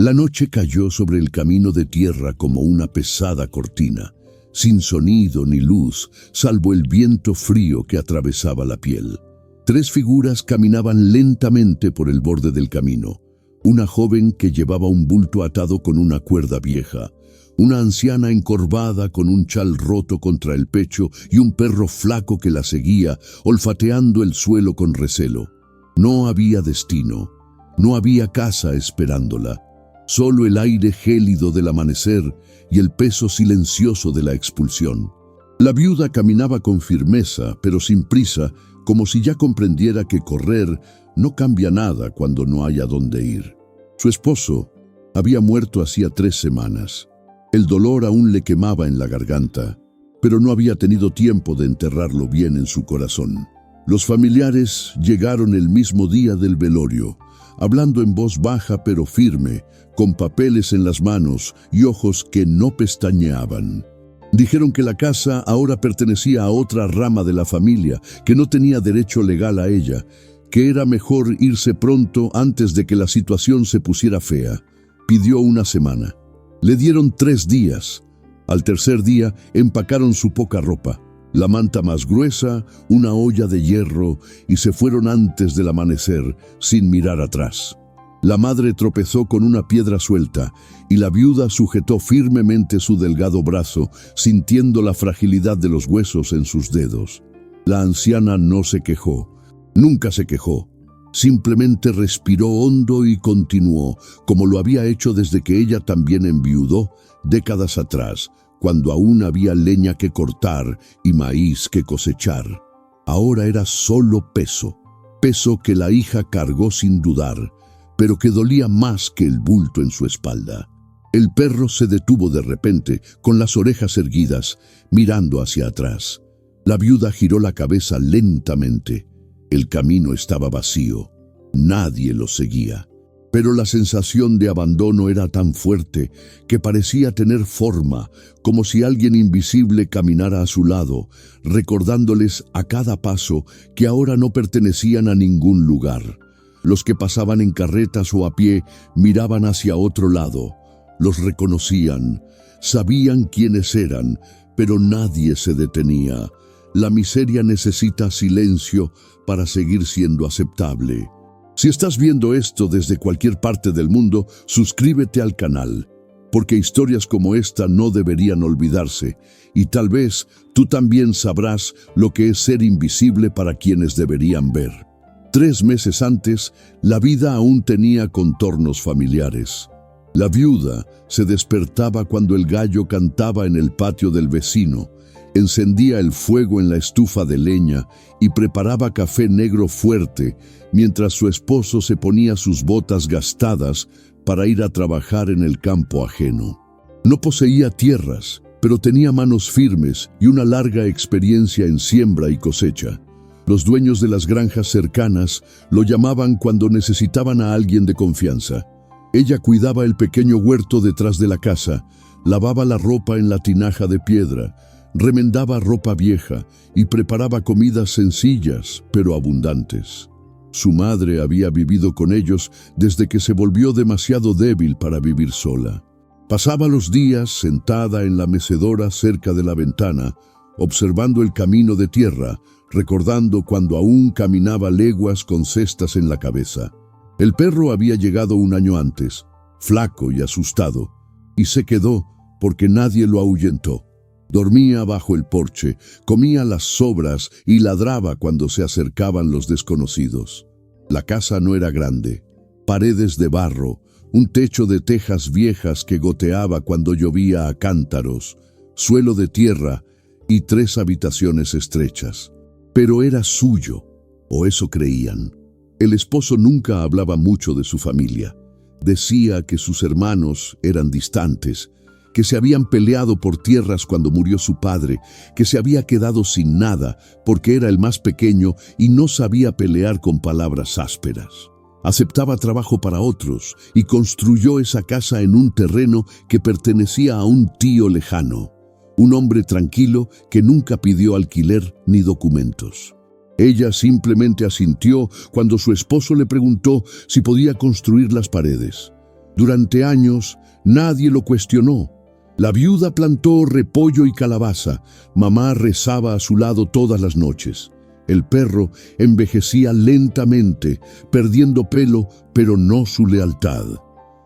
La noche cayó sobre el camino de tierra como una pesada cortina, sin sonido ni luz, salvo el viento frío que atravesaba la piel. 3 figuras caminaban lentamente por el borde del camino. Una joven que llevaba un bulto atado con una cuerda vieja, una anciana encorvada con un chal roto contra el pecho y un perro flaco que la seguía, olfateando el suelo con recelo. No había destino, no había casa esperándola, solo el aire gélido del amanecer y el peso silencioso de la expulsión. La viuda caminaba con firmeza, pero sin prisa, como si ya comprendiera que correr no cambia nada cuando no hay a dónde ir. Su esposo había muerto hacía 3 semanas. El dolor aún le quemaba en la garganta, pero no había tenido tiempo de enterrarlo bien en su corazón. Los familiares llegaron el mismo día del velorio, hablando en voz baja pero firme, con papeles en las manos y ojos que no pestañeaban. Dijeron que la casa ahora pertenecía a otra rama de la familia, que no tenía derecho legal a ella, que era mejor irse pronto antes de que la situación se pusiera fea. Pidió una semana. Le dieron 3 días. Al tercer día empacaron su poca ropa, la manta más gruesa, una olla de hierro, y se fueron antes del amanecer, sin mirar atrás. La madre tropezó con una piedra suelta, y la viuda sujetó firmemente su delgado brazo, sintiendo la fragilidad de los huesos en sus dedos. La anciana no se quejó, nunca se quejó. Simplemente respiró hondo y continuó, como lo había hecho desde que ella también enviudó, décadas atrás, cuando aún había leña que cortar y maíz que cosechar. Ahora era solo peso, peso que la hija cargó sin dudar, pero que dolía más que el bulto en su espalda. El perro se detuvo de repente, con las orejas erguidas, mirando hacia atrás. La viuda giró la cabeza lentamente. El camino estaba vacío. Nadie lo seguía. Pero la sensación de abandono era tan fuerte que parecía tener forma, como si alguien invisible caminara a su lado, recordándoles a cada paso que ahora no pertenecían a ningún lugar. Los que pasaban en carretas o a pie miraban hacia otro lado. Los reconocían, sabían quiénes eran, pero nadie se detenía. La miseria necesita silencio para seguir siendo aceptable. Si estás viendo esto desde cualquier parte del mundo, suscríbete al canal, porque historias como esta no deberían olvidarse, y tal vez tú también sabrás lo que es ser invisible para quienes deberían ver. 3 meses antes, la vida aún tenía contornos familiares. La viuda se despertaba cuando el gallo cantaba en el patio del vecino, encendía el fuego en la estufa de leña y preparaba café negro fuerte mientras su esposo se ponía sus botas gastadas para ir a trabajar en el campo ajeno. No poseía tierras, pero tenía manos firmes y una larga experiencia en siembra y cosecha. Los dueños de las granjas cercanas lo llamaban cuando necesitaban a alguien de confianza. Ella cuidaba el pequeño huerto detrás de la casa, lavaba la ropa en la tinaja de piedra, remendaba ropa vieja y preparaba comidas sencillas pero abundantes. Su madre había vivido con ellos desde que se volvió demasiado débil para vivir sola. Pasaba los días sentada en la mecedora cerca de la ventana, observando el camino de tierra, recordando cuando aún caminaba leguas con cestas en la cabeza. El perro había llegado un año antes, flaco y asustado, y se quedó porque nadie lo ahuyentó. Dormía bajo el porche, comía las sobras y ladraba cuando se acercaban los desconocidos. La casa no era grande, paredes de barro, un techo de tejas viejas que goteaba cuando llovía a cántaros, suelo de tierra y 3 habitaciones estrechas. Pero era suyo, o eso creían. El esposo nunca hablaba mucho de su familia. Decía que sus hermanos eran distantes, que se habían peleado por tierras cuando murió su padre, que se había quedado sin nada porque era el más pequeño y no sabía pelear con palabras ásperas. Aceptaba trabajo para otros y construyó esa casa en un terreno que pertenecía a un tío lejano, un hombre tranquilo que nunca pidió alquiler ni documentos. Ella simplemente asintió cuando su esposo le preguntó si podía construir las paredes. Durante años, nadie lo cuestionó. La viuda plantó repollo y calabaza. Mamá rezaba a su lado todas las noches. El perro envejecía lentamente, perdiendo pelo, pero no su lealtad.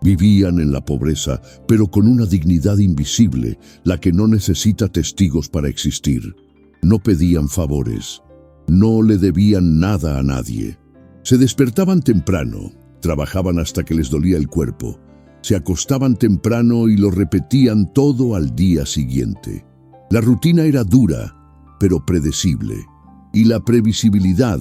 Vivían en la pobreza, pero con una dignidad invisible, la que no necesita testigos para existir. No pedían favores. No le debían nada a nadie. Se despertaban temprano, trabajaban hasta que les dolía el cuerpo. Se acostaban temprano y lo repetían todo al día siguiente. La rutina era dura, pero predecible. Y la previsibilidad,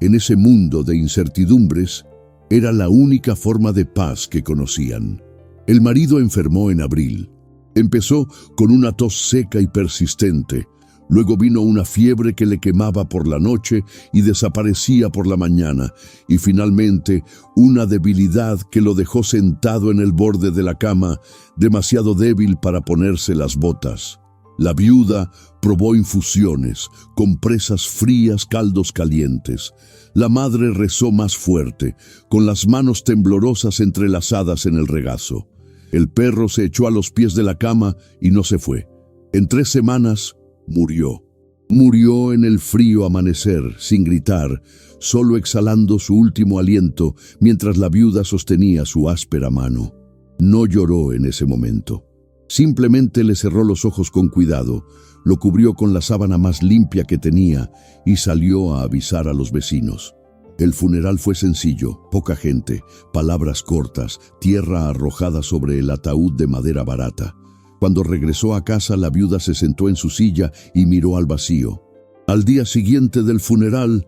en ese mundo de incertidumbres, era la única forma de paz que conocían. El marido enfermó en abril. Empezó con una tos seca y persistente. Luego vino una fiebre que le quemaba por la noche y desaparecía por la mañana. Y finalmente, una debilidad que lo dejó sentado en el borde de la cama, demasiado débil para ponerse las botas. La viuda probó infusiones, compresas frías, caldos calientes. La madre rezó más fuerte, con las manos temblorosas entrelazadas en el regazo. El perro se echó a los pies de la cama y no se fue. En 3 semanas, murió. Murió en el frío amanecer, sin gritar, solo exhalando su último aliento mientras la viuda sostenía su áspera mano. No lloró en ese momento. Simplemente le cerró los ojos con cuidado, lo cubrió con la sábana más limpia que tenía y salió a avisar a los vecinos. El funeral fue sencillo, poca gente, palabras cortas, tierra arrojada sobre el ataúd de madera barata. Cuando regresó a casa, la viuda se sentó en su silla y miró al vacío. Al día siguiente del funeral,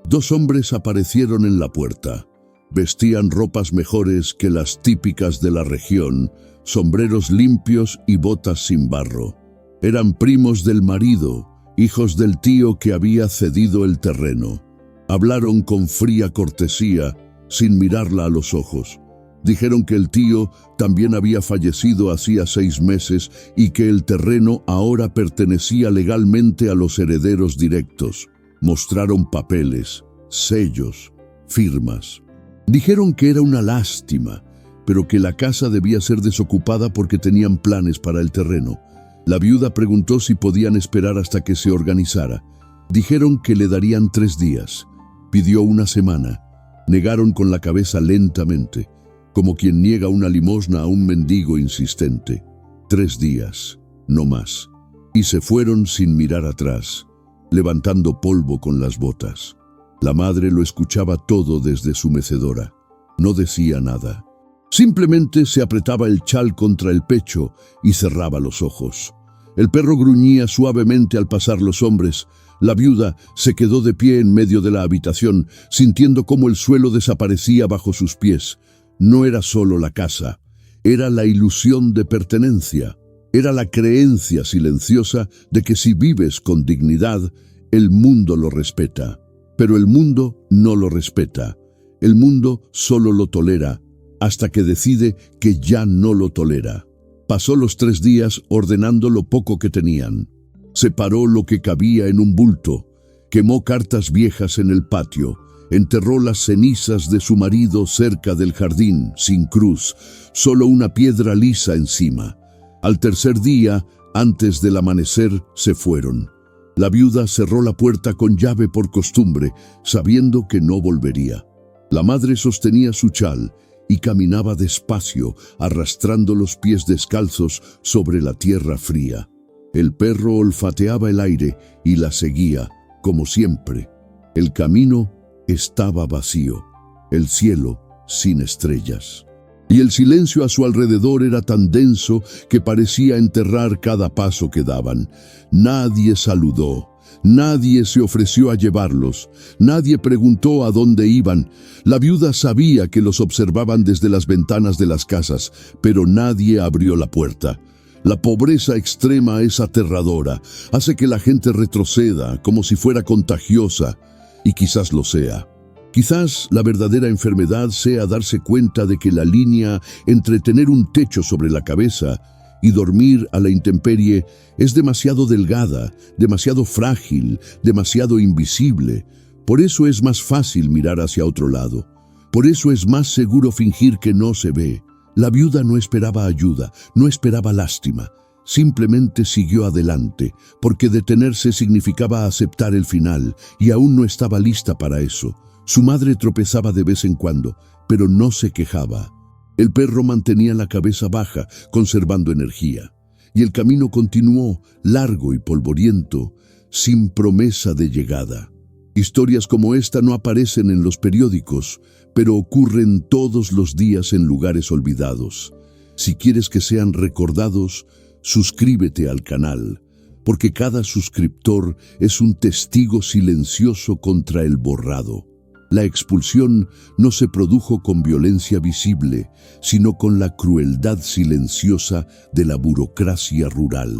2 hombres aparecieron en la puerta. Vestían ropas mejores que las típicas de la región, sombreros limpios y botas sin barro. Eran primos del marido, hijos del tío que había cedido el terreno. Hablaron con fría cortesía, sin mirarla a los ojos. Dijeron que el tío también había fallecido hacía 6 meses y que el terreno ahora pertenecía legalmente a los herederos directos. Mostraron papeles, sellos, firmas. Dijeron que era una lástima, pero que la casa debía ser desocupada porque tenían planes para el terreno. La viuda preguntó si podían esperar hasta que se organizara. Dijeron que le darían 3 días. Pidió 1 semana. Negaron con la cabeza lentamente, como quien niega una limosna a un mendigo insistente. 3 días, no más. Y se fueron sin mirar atrás, levantando polvo con las botas. La madre lo escuchaba todo desde su mecedora. No decía nada. Simplemente se apretaba el chal contra el pecho y cerraba los ojos. El perro gruñía suavemente al pasar los hombres. La viuda se quedó de pie en medio de la habitación, sintiendo cómo el suelo desaparecía bajo sus pies. No era solo la casa, era la ilusión de pertenencia. Era la creencia silenciosa de que si vives con dignidad, el mundo lo respeta. Pero el mundo no lo respeta. El mundo solo lo tolera, hasta que decide que ya no lo tolera. Pasó los 3 días ordenando lo poco que tenían. Separó lo que cabía en un bulto, quemó cartas viejas en el patio, enterró las cenizas de su marido cerca del jardín, sin cruz, solo una piedra lisa encima. Al 3er día, antes del amanecer, se fueron. La viuda cerró la puerta con llave por costumbre, sabiendo que no volvería. La madre sostenía su chal y caminaba despacio, arrastrando los pies descalzos sobre la tierra fría. El perro olfateaba el aire y la seguía, como siempre. El camino estaba vacío, el cielo sin estrellas. Y el silencio a su alrededor era tan denso que parecía enterrar cada paso que daban. Nadie saludó, nadie se ofreció a llevarlos, nadie preguntó a dónde iban. La viuda sabía que los observaban desde las ventanas de las casas, pero nadie abrió la puerta. La pobreza extrema es aterradora, hace que la gente retroceda como si fuera contagiosa, y quizás lo sea. Quizás la verdadera enfermedad sea darse cuenta de que la línea entre tener un techo sobre la cabeza y dormir a la intemperie es demasiado delgada, demasiado frágil, demasiado invisible. Por eso es más fácil mirar hacia otro lado. Por eso es más seguro fingir que no se ve. La viuda no esperaba ayuda, no esperaba lástima. Simplemente siguió adelante, porque detenerse significaba aceptar el final, y aún no estaba lista para eso. Su madre tropezaba de vez en cuando, pero no se quejaba. El perro mantenía la cabeza baja, conservando energía. Y el camino continuó, largo y polvoriento, sin promesa de llegada. Historias como esta no aparecen en los periódicos, pero ocurren todos los días en lugares olvidados. Si quieres que sean recordados, suscríbete al canal, porque cada suscriptor es un testigo silencioso contra el borrado. La expulsión no se produjo con violencia visible, sino con la crueldad silenciosa de la burocracia rural.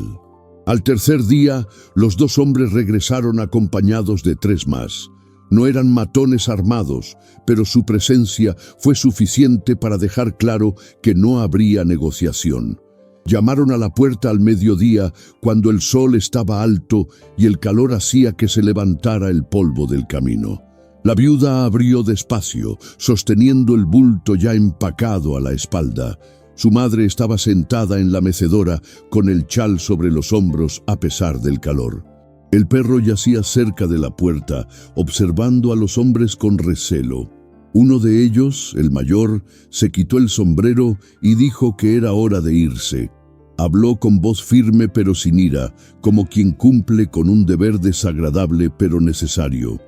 Al tercer día, los dos hombres regresaron acompañados de 3 más. No eran matones armados, pero su presencia fue suficiente para dejar claro que no habría negociación. Llamaron a la puerta al mediodía, cuando el sol estaba alto y el calor hacía que se levantara el polvo del camino. La viuda abrió despacio, sosteniendo el bulto ya empacado a la espalda. Su madre estaba sentada en la mecedora con el chal sobre los hombros a pesar del calor. El perro yacía cerca de la puerta, observando a los hombres con recelo. Uno de ellos, el mayor, se quitó el sombrero y dijo que era hora de irse. Habló con voz firme pero sin ira, como quien cumple con un deber desagradable pero necesario.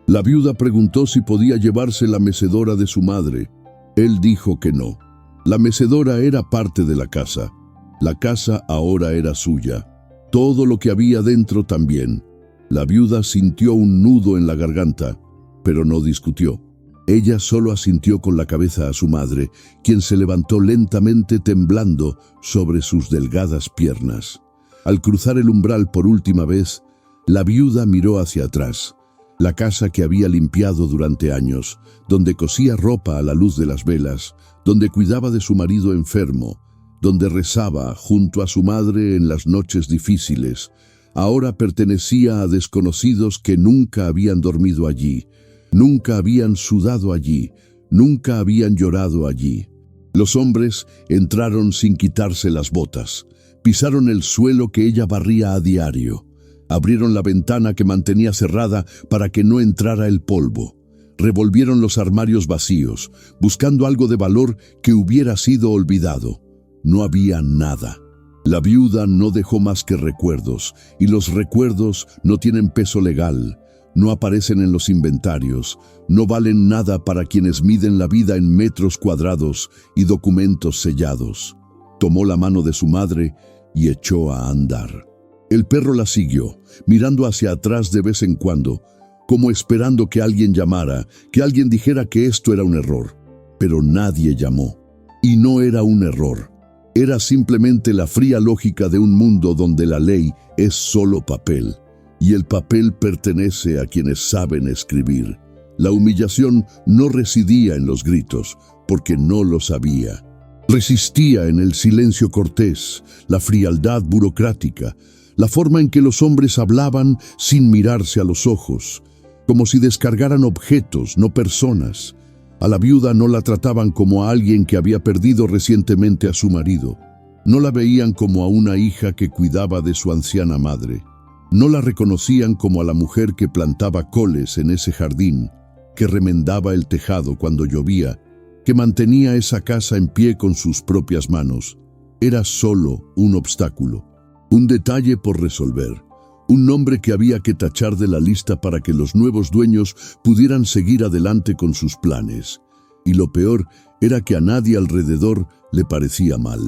La viuda preguntó si podía llevarse la mecedora de su madre. Él dijo que no. La mecedora era parte de la casa. La casa ahora era suya. Todo lo que había dentro también. La viuda sintió un nudo en la garganta, pero no discutió. Ella solo asintió con la cabeza a su madre, quien se levantó lentamente temblando sobre sus delgadas piernas. Al cruzar el umbral por última vez, la viuda miró hacia atrás. La casa que había limpiado durante años, donde cosía ropa a la luz de las velas, donde cuidaba de su marido enfermo, donde rezaba junto a su madre en las noches difíciles, ahora pertenecía a desconocidos que nunca habían dormido allí, nunca habían sudado allí, nunca habían llorado allí. Los hombres entraron sin quitarse las botas, pisaron el suelo que ella barría a diario. Abrieron la ventana que mantenía cerrada para que no entrara el polvo. Revolvieron los armarios vacíos, buscando algo de valor que hubiera sido olvidado. No había nada. La viuda no dejó más que recuerdos, y los recuerdos no tienen peso legal, no aparecen en los inventarios, no valen nada para quienes miden la vida en metros cuadrados y documentos sellados. Tomó la mano de su madre y echó a andar. El perro la siguió, mirando hacia atrás de vez en cuando, como esperando que alguien llamara, que alguien dijera que esto era un error. Pero nadie llamó. Y no era un error. Era simplemente la fría lógica de un mundo donde la ley es solo papel, y el papel pertenece a quienes saben escribir. La humillación no residía en los gritos, porque no lo sabía. Resistía en el silencio cortés, la frialdad burocrática, la forma en que los hombres hablaban sin mirarse a los ojos, como si descargaran objetos, no personas. A la viuda no la trataban como a alguien que había perdido recientemente a su marido. No la veían como a una hija que cuidaba de su anciana madre. No la reconocían como a la mujer que plantaba coles en ese jardín, que remendaba el tejado cuando llovía, que mantenía esa casa en pie con sus propias manos. Era solo un obstáculo. Un detalle por resolver, un nombre que había que tachar de la lista para que los nuevos dueños pudieran seguir adelante con sus planes. Y lo peor era que a nadie alrededor le parecía mal.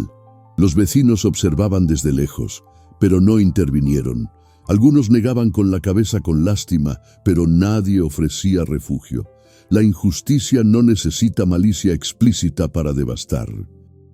Los vecinos observaban desde lejos, pero no intervinieron. Algunos negaban con la cabeza con lástima, pero nadie ofrecía refugio. La injusticia no necesita malicia explícita para devastar.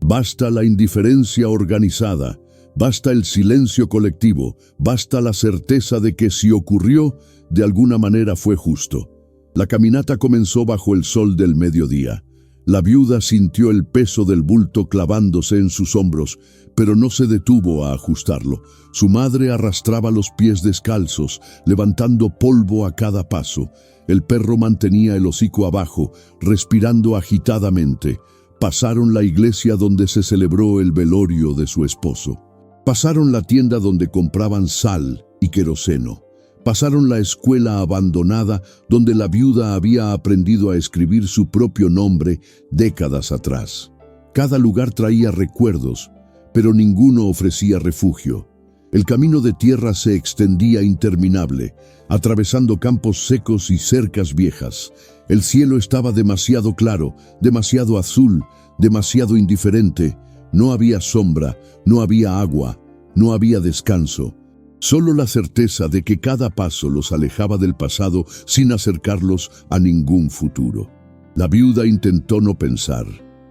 Basta la indiferencia organizada. Basta el silencio colectivo, basta la certeza de que si ocurrió, de alguna manera fue justo. La caminata comenzó bajo el sol del mediodía. La viuda sintió el peso del bulto clavándose en sus hombros, pero no se detuvo a ajustarlo. Su madre arrastraba los pies descalzos, levantando polvo a cada paso. El perro mantenía el hocico abajo, respirando agitadamente. Pasaron la iglesia donde se celebró el velorio de su esposo. Pasaron la tienda donde compraban sal y queroseno. Pasaron la escuela abandonada donde la viuda había aprendido a escribir su propio nombre décadas atrás. Cada lugar traía recuerdos, pero ninguno ofrecía refugio. El camino de tierra se extendía interminable, atravesando campos secos y cercas viejas. El cielo estaba demasiado claro, demasiado azul, demasiado indiferente. No había sombra, no había agua, no había descanso. Solo la certeza de que cada paso los alejaba del pasado sin acercarlos a ningún futuro. La viuda intentó no pensar,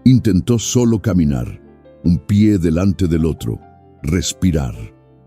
intentó solo caminar, un pie delante del otro, respirar,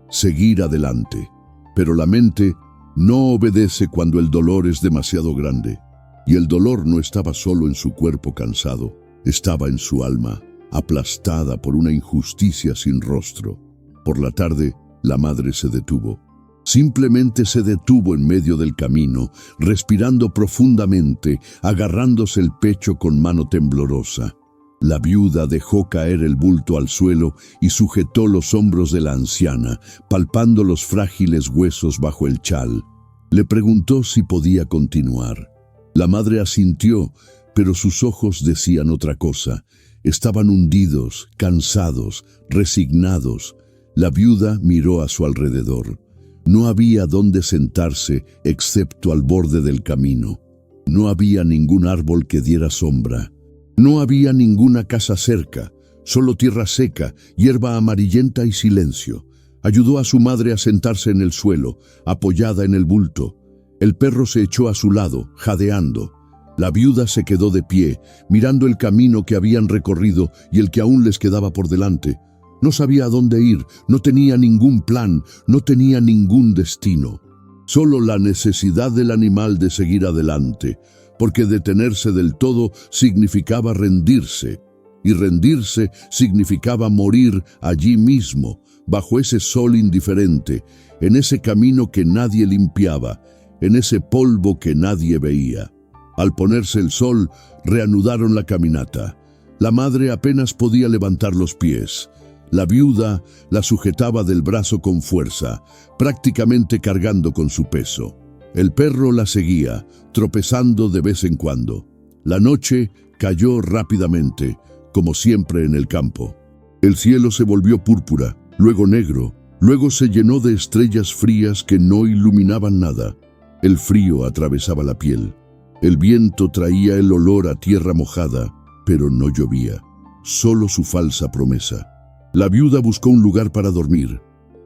seguir adelante. Pero la mente no obedece cuando el dolor es demasiado grande. Y el dolor no estaba solo en su cuerpo cansado, estaba en su alma, aplastada por una injusticia sin rostro. Por la tarde, la madre se detuvo. Simplemente se detuvo en medio del camino, respirando profundamente, agarrándose el pecho con mano temblorosa. La viuda dejó caer el bulto al suelo y sujetó los hombros de la anciana, palpando los frágiles huesos bajo el chal. Le preguntó si podía continuar. La madre asintió, pero sus ojos decían otra cosa. Estaban hundidos, cansados, resignados. La viuda miró a su alrededor. No había dónde sentarse excepto al borde del camino. No había ningún árbol que diera sombra. No había ninguna casa cerca, solo tierra seca, hierba amarillenta y silencio. Ayudó a su madre a sentarse en el suelo, apoyada en el bulto. El perro se echó a su lado, jadeando. La viuda se quedó de pie, mirando el camino que habían recorrido y el que aún les quedaba por delante. No sabía a dónde ir, no tenía ningún plan, no tenía ningún destino. Solo la necesidad del animal de seguir adelante, porque detenerse del todo significaba rendirse, y rendirse significaba morir allí mismo, bajo ese sol indiferente, en ese camino que nadie limpiaba, en ese polvo que nadie veía. Al ponerse el sol, reanudaron la caminata. La madre apenas podía levantar los pies. La viuda la sujetaba del brazo con fuerza, prácticamente cargando con su peso. El perro la seguía, tropezando de vez en cuando. La noche cayó rápidamente, como siempre en el campo. El cielo se volvió púrpura, luego negro, luego se llenó de estrellas frías que no iluminaban nada. El frío atravesaba la piel. El viento traía el olor a tierra mojada, pero no llovía, solo su falsa promesa. La viuda buscó un lugar para dormir.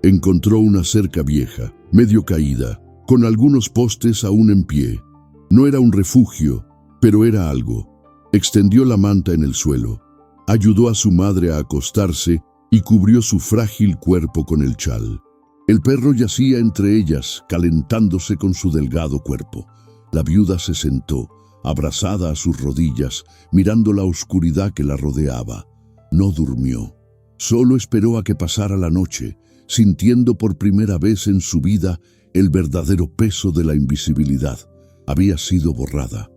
Encontró una cerca vieja, medio caída, con algunos postes aún en pie. No era un refugio, pero era algo. Extendió la manta en el suelo, ayudó a su madre a acostarse y cubrió su frágil cuerpo con el chal. El perro yacía entre ellas, calentándose con su delgado cuerpo. La viuda se sentó, abrazada a sus rodillas, mirando la oscuridad que la rodeaba. No durmió. Solo esperó a que pasara la noche, sintiendo por primera vez en su vida el verdadero peso de la invisibilidad. Había sido borrada,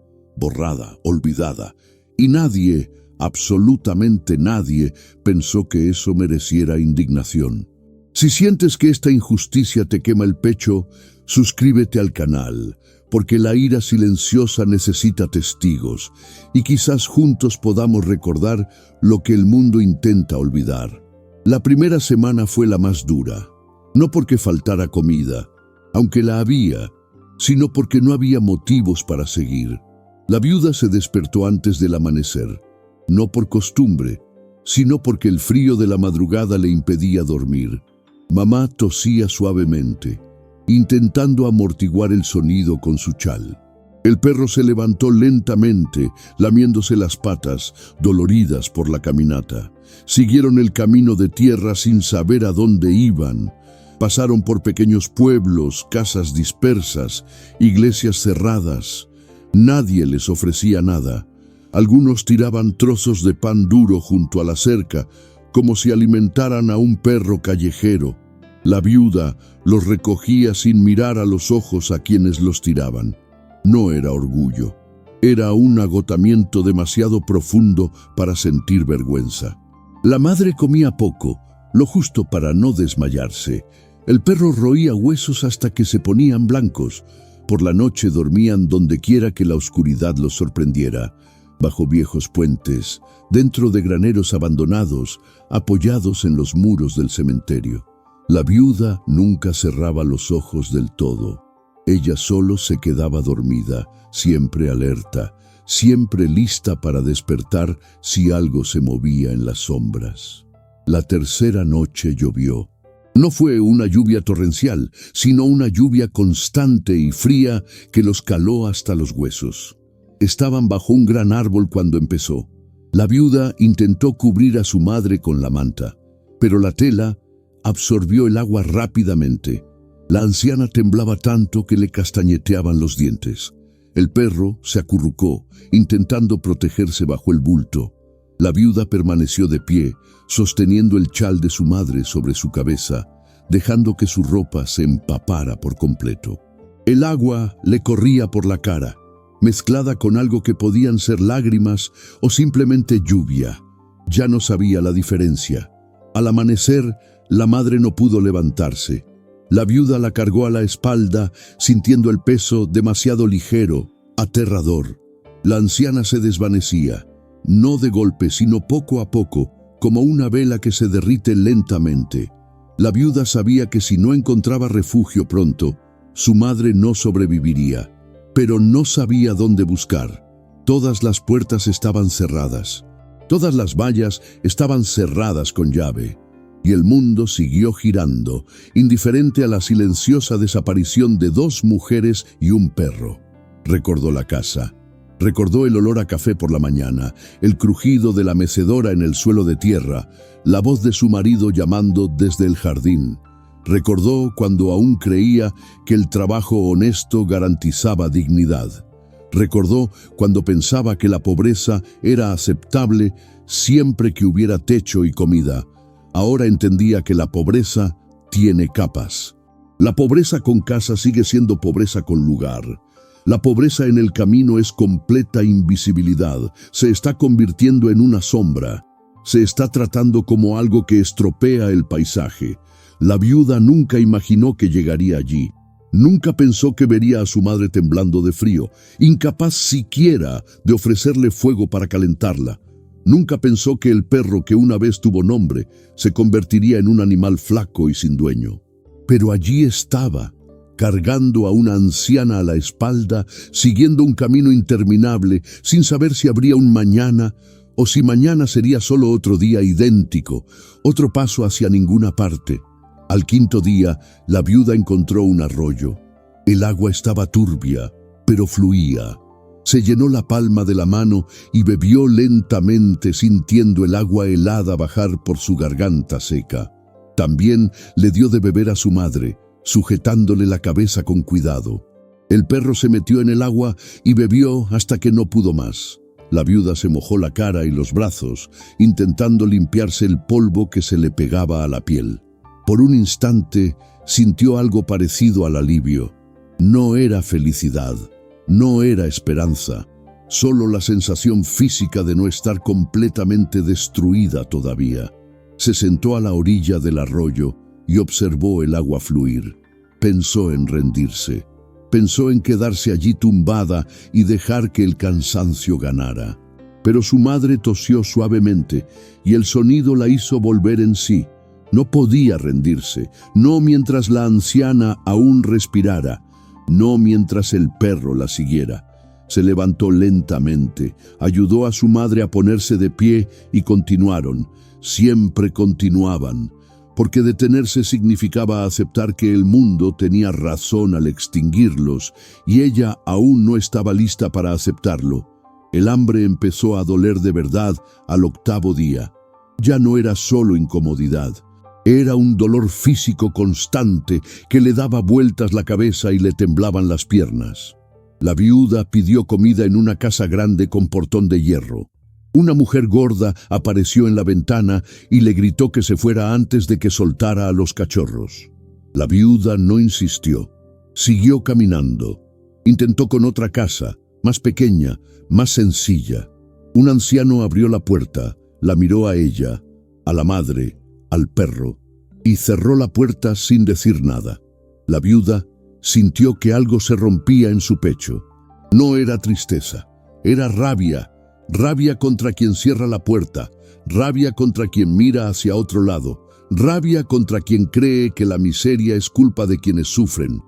olvidada, y nadie, absolutamente nadie, pensó que eso mereciera indignación. Si sientes que esta injusticia te quema el pecho, suscríbete al canal, porque la ira silenciosa necesita testigos, y quizás juntos podamos recordar lo que el mundo intenta olvidar. La primera semana fue la más dura, no porque faltara comida, aunque la había, sino porque no había motivos para seguir. La viuda se despertó antes del amanecer, no por costumbre, sino porque el frío de la madrugada le impedía dormir. Mamá tosía suavemente, intentando amortiguar el sonido con su chal. El perro se levantó lentamente, lamiéndose las patas, doloridas por la caminata. Siguieron el camino de tierra sin saber a dónde iban. Pasaron por pequeños pueblos, casas dispersas, iglesias cerradas. Nadie les ofrecía nada. Algunos tiraban trozos de pan duro junto a la cerca, como si alimentaran a un perro callejero. La viuda los recogía sin mirar a los ojos a quienes los tiraban. No era orgullo, Era un agotamiento demasiado profundo para sentir vergüenza. La madre comía poco, lo justo para no desmayarse. El perro roía huesos hasta que se ponían blancos. Por la noche dormían dondequiera que la oscuridad los sorprendiera, bajo viejos puentes, dentro de graneros abandonados, apoyados en los muros del cementerio. La viuda nunca cerraba los ojos del todo. Ella solo se quedaba dormida, siempre alerta, siempre lista para despertar si algo se movía en las sombras. La tercera noche llovió. No fue una lluvia torrencial, sino una lluvia constante y fría que los caló hasta los huesos. Estaban bajo un gran árbol cuando empezó. La viuda intentó cubrir a su madre con la manta, pero la tela absorbió el agua rápidamente. La anciana temblaba tanto que le castañeteaban los dientes. El perro se acurrucó, intentando protegerse bajo el bulto. La viuda permaneció de pie, sosteniendo el chal de su madre sobre su cabeza, dejando que su ropa se empapara por completo. El agua le corría por la cara, mezclada con algo que podían ser lágrimas o simplemente lluvia. Ya no sabía la diferencia. Al amanecer, la madre no pudo levantarse. La viuda la cargó a la espalda, sintiendo el peso demasiado ligero, aterrador. La anciana se desvanecía, no de golpe, sino poco a poco, como una vela que se derrite lentamente. La viuda sabía que si no encontraba refugio pronto, su madre no sobreviviría, pero no sabía dónde buscar. Todas las puertas estaban cerradas. Todas las vallas estaban cerradas con llave. Y el mundo siguió girando, indiferente a la silenciosa desaparición de 2 mujeres y un perro. Recordó la casa. Recordó el olor a café por la mañana, el crujido de la mecedora en el suelo de tierra, la voz de su marido llamando desde el jardín. Recordó cuando aún creía que el trabajo honesto garantizaba dignidad. Recordó cuando pensaba que la pobreza era aceptable siempre que hubiera techo y comida. Ahora entendía que la pobreza tiene capas. La pobreza con casa sigue siendo pobreza con lugar. La pobreza en el camino es completa invisibilidad. Se está convirtiendo en una sombra. Se está tratando como algo que estropea el paisaje. La viuda nunca imaginó que llegaría allí. Nunca pensó que vería a su madre temblando de frío, incapaz siquiera de ofrecerle fuego para calentarla. Nunca pensó que el perro que una vez tuvo nombre se convertiría en un animal flaco y sin dueño. Pero allí estaba, cargando a una anciana a la espalda, siguiendo un camino interminable, sin saber si habría un mañana o si mañana sería solo otro día idéntico, otro paso hacia ninguna parte. Al 5.º día, la viuda encontró un arroyo. El agua estaba turbia, pero fluía. Se llenó la palma de la mano y bebió lentamente, sintiendo el agua helada bajar por su garganta seca. También le dio de beber a su madre, sujetándole la cabeza con cuidado. El perro se metió en el agua y bebió hasta que no pudo más. La viuda se mojó la cara y los brazos, intentando limpiarse el polvo que se le pegaba a la piel. Por un instante sintió algo parecido al alivio. No era felicidad. No era esperanza, solo la sensación física de no estar completamente destruida todavía. Se sentó a la orilla del arroyo y observó el agua fluir. Pensó en rendirse. Pensó en quedarse allí tumbada y dejar que el cansancio ganara. Pero su madre tosió suavemente y el sonido la hizo volver en sí. No podía rendirse, no mientras la anciana aún respirara. No mientras el perro la siguiera. Se levantó lentamente, ayudó a su madre a ponerse de pie y continuaron. Siempre continuaban, porque detenerse significaba aceptar que el mundo tenía razón al extinguirlos y ella aún no estaba lista para aceptarlo. El hambre empezó a doler de verdad al 8.º día. Ya no era solo incomodidad. Era un dolor físico constante que le daba vueltas la cabeza y le temblaban las piernas. La viuda pidió comida en una casa grande con portón de hierro. Una mujer gorda apareció en la ventana y le gritó que se fuera antes de que soltara a los cachorros. La viuda no insistió. Siguió caminando. Intentó con otra casa, más pequeña, más sencilla. Un anciano abrió la puerta, la miró a ella, a la madre, al perro, y cerró la puerta sin decir nada. La viuda sintió que algo se rompía en su pecho. No era tristeza, era rabia, rabia contra quien cierra la puerta, rabia contra quien mira hacia otro lado, rabia contra quien cree que la miseria es culpa de quienes sufren.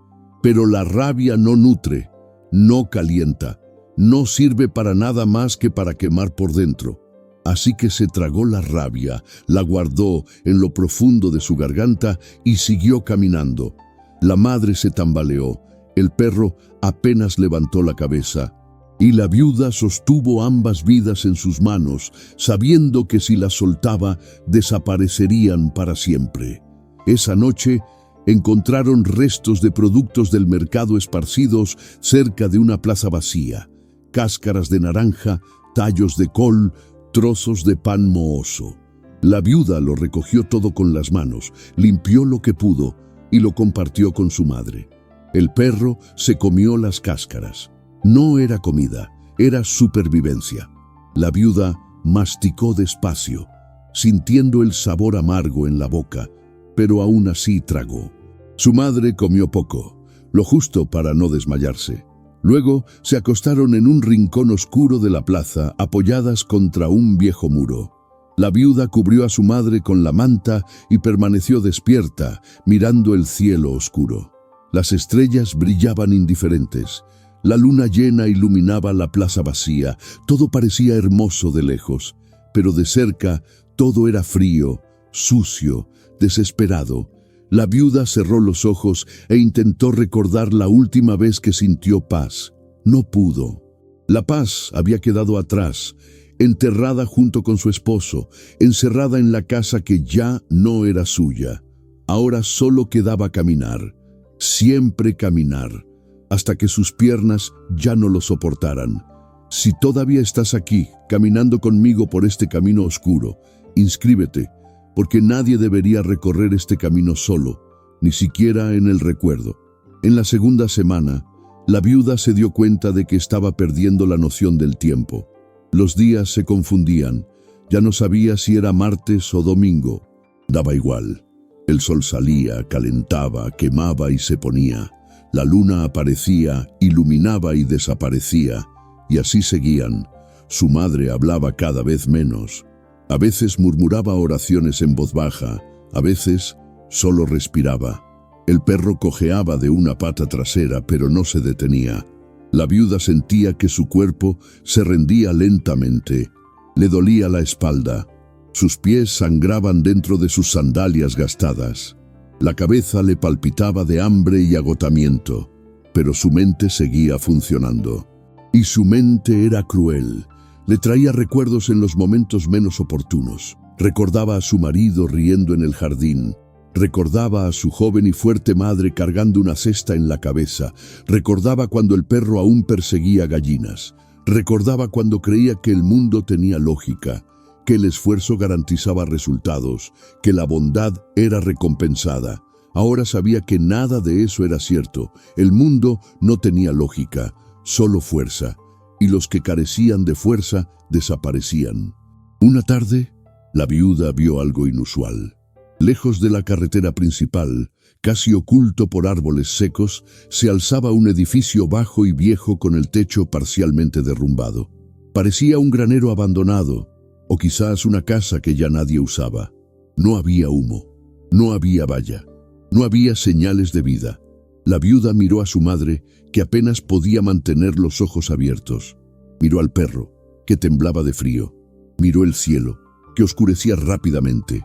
Pero la rabia no nutre, no calienta, no sirve para nada más que para quemar por dentro. Así que se tragó la rabia, la guardó en lo profundo de su garganta y siguió caminando. La madre se tambaleó, el perro apenas levantó la cabeza, y la viuda sostuvo ambas vidas en sus manos, sabiendo que si las soltaba, desaparecerían para siempre. Esa noche encontraron restos de productos del mercado esparcidos cerca de una plaza vacía: cáscaras de naranja, tallos de col, trozos de pan mohoso. La viuda lo recogió todo con las manos, limpió lo que pudo y lo compartió con su madre. El perro se comió las cáscaras. No era comida, era supervivencia. La viuda masticó despacio, sintiendo el sabor amargo en la boca, pero aún así tragó. Su madre comió poco, lo justo para no desmayarse. Luego se acostaron en un rincón oscuro de la plaza, apoyadas contra un viejo muro. La viuda cubrió a su madre con la manta y permaneció despierta, mirando el cielo oscuro. Las estrellas brillaban indiferentes. La luna llena iluminaba la plaza vacía. Todo parecía hermoso de lejos, pero de cerca todo era frío, sucio, desesperado. La viuda cerró los ojos e intentó recordar la última vez que sintió paz. No pudo. La paz había quedado atrás, enterrada junto con su esposo, encerrada en la casa que ya no era suya. Ahora solo quedaba caminar, siempre caminar, hasta que sus piernas ya no lo soportaran. Si todavía estás aquí, caminando conmigo por este camino oscuro, inscríbete, porque nadie debería recorrer este camino solo, ni siquiera en el recuerdo. En la segunda semana, la viuda se dio cuenta de que estaba perdiendo la noción del tiempo. Los días se confundían, ya no sabía si era martes o domingo. Daba igual. El sol salía, calentaba, quemaba y se ponía. La luna aparecía, iluminaba y desaparecía, y así seguían. Su madre hablaba cada vez menos. A veces murmuraba oraciones en voz baja, a veces solo respiraba. El perro cojeaba de una pata trasera, pero no se detenía. La viuda sentía que su cuerpo se rendía lentamente. Le dolía la espalda. Sus pies sangraban dentro de sus sandalias gastadas. La cabeza le palpitaba de hambre y agotamiento, pero su mente seguía funcionando. Y su mente era cruel. Le traía recuerdos en los momentos menos oportunos. Recordaba a su marido riendo en el jardín. Recordaba a su joven y fuerte madre cargando una cesta en la cabeza. Recordaba cuando el perro aún perseguía gallinas. Recordaba cuando creía que el mundo tenía lógica, que el esfuerzo garantizaba resultados, que la bondad era recompensada. Ahora sabía que nada de eso era cierto. El mundo no tenía lógica, solo fuerza, y los que carecían de fuerza desaparecían. Una tarde, la viuda vio algo inusual. Lejos de la carretera principal, casi oculto por árboles secos, se alzaba un edificio bajo y viejo con el techo parcialmente derrumbado. Parecía un granero abandonado, o quizás una casa que ya nadie usaba. No había humo, no había valla, no había señales de vida. La viuda miró a su madre, que apenas podía mantener los ojos abiertos. Miró al perro, que temblaba de frío. Miró el cielo, que oscurecía rápidamente.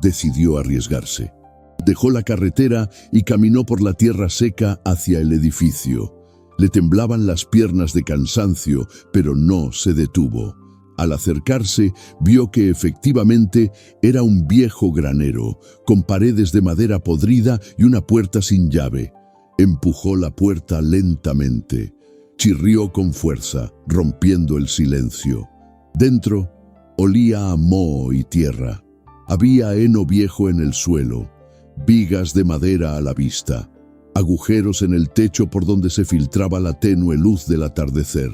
Decidió arriesgarse. Dejó la carretera y caminó por la tierra seca hacia el edificio. Le temblaban las piernas de cansancio, pero no se detuvo. Al acercarse, vio que efectivamente era un viejo granero, con paredes de madera podrida y una puerta sin llave. Empujó la puerta lentamente. Chirrió con fuerza, rompiendo el silencio. Dentro, olía a moho y tierra. Había heno viejo en el suelo, vigas de madera a la vista. agujeros en el techo por donde se filtraba la tenue luz del atardecer.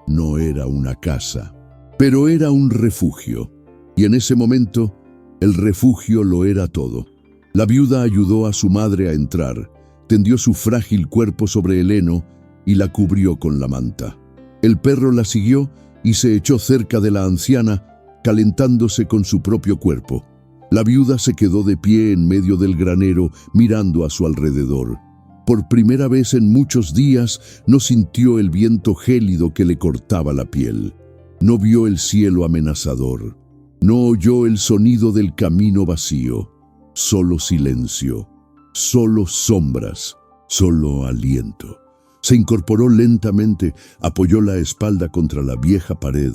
No era una casa, pero era un refugio, y en ese momento el refugio lo era todo. La viuda ayudó a su madre a entrar, tendió su frágil cuerpo sobre el heno y la cubrió con la manta. El perro la siguió y se echó cerca de la anciana, calentándose con su propio cuerpo. La viuda se quedó de pie en medio del granero, mirando a su alrededor. Por primera vez en muchos días no sintió el viento gélido que le cortaba la piel. No vio el cielo amenazador. No oyó el sonido del camino vacío. Solo silencio, solo sombras, solo aliento. Se incorporó lentamente, apoyó la espalda contra la vieja pared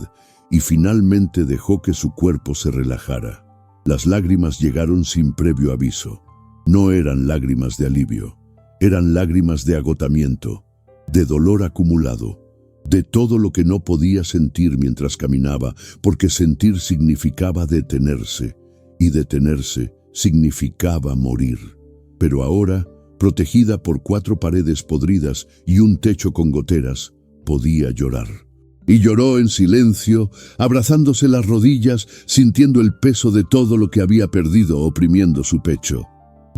y finalmente dejó que su cuerpo se relajara. Las lágrimas llegaron sin previo aviso. No eran lágrimas de alivio. Eran lágrimas de agotamiento, de dolor acumulado, de todo lo que no podía sentir mientras caminaba, porque sentir significaba detenerse, y detenerse significaba morir. Pero ahora, protegida por 4 paredes podridas y un techo con goteras, podía llorar. Y lloró en silencio, abrazándose las rodillas, sintiendo el peso de todo lo que había perdido oprimiendo su pecho.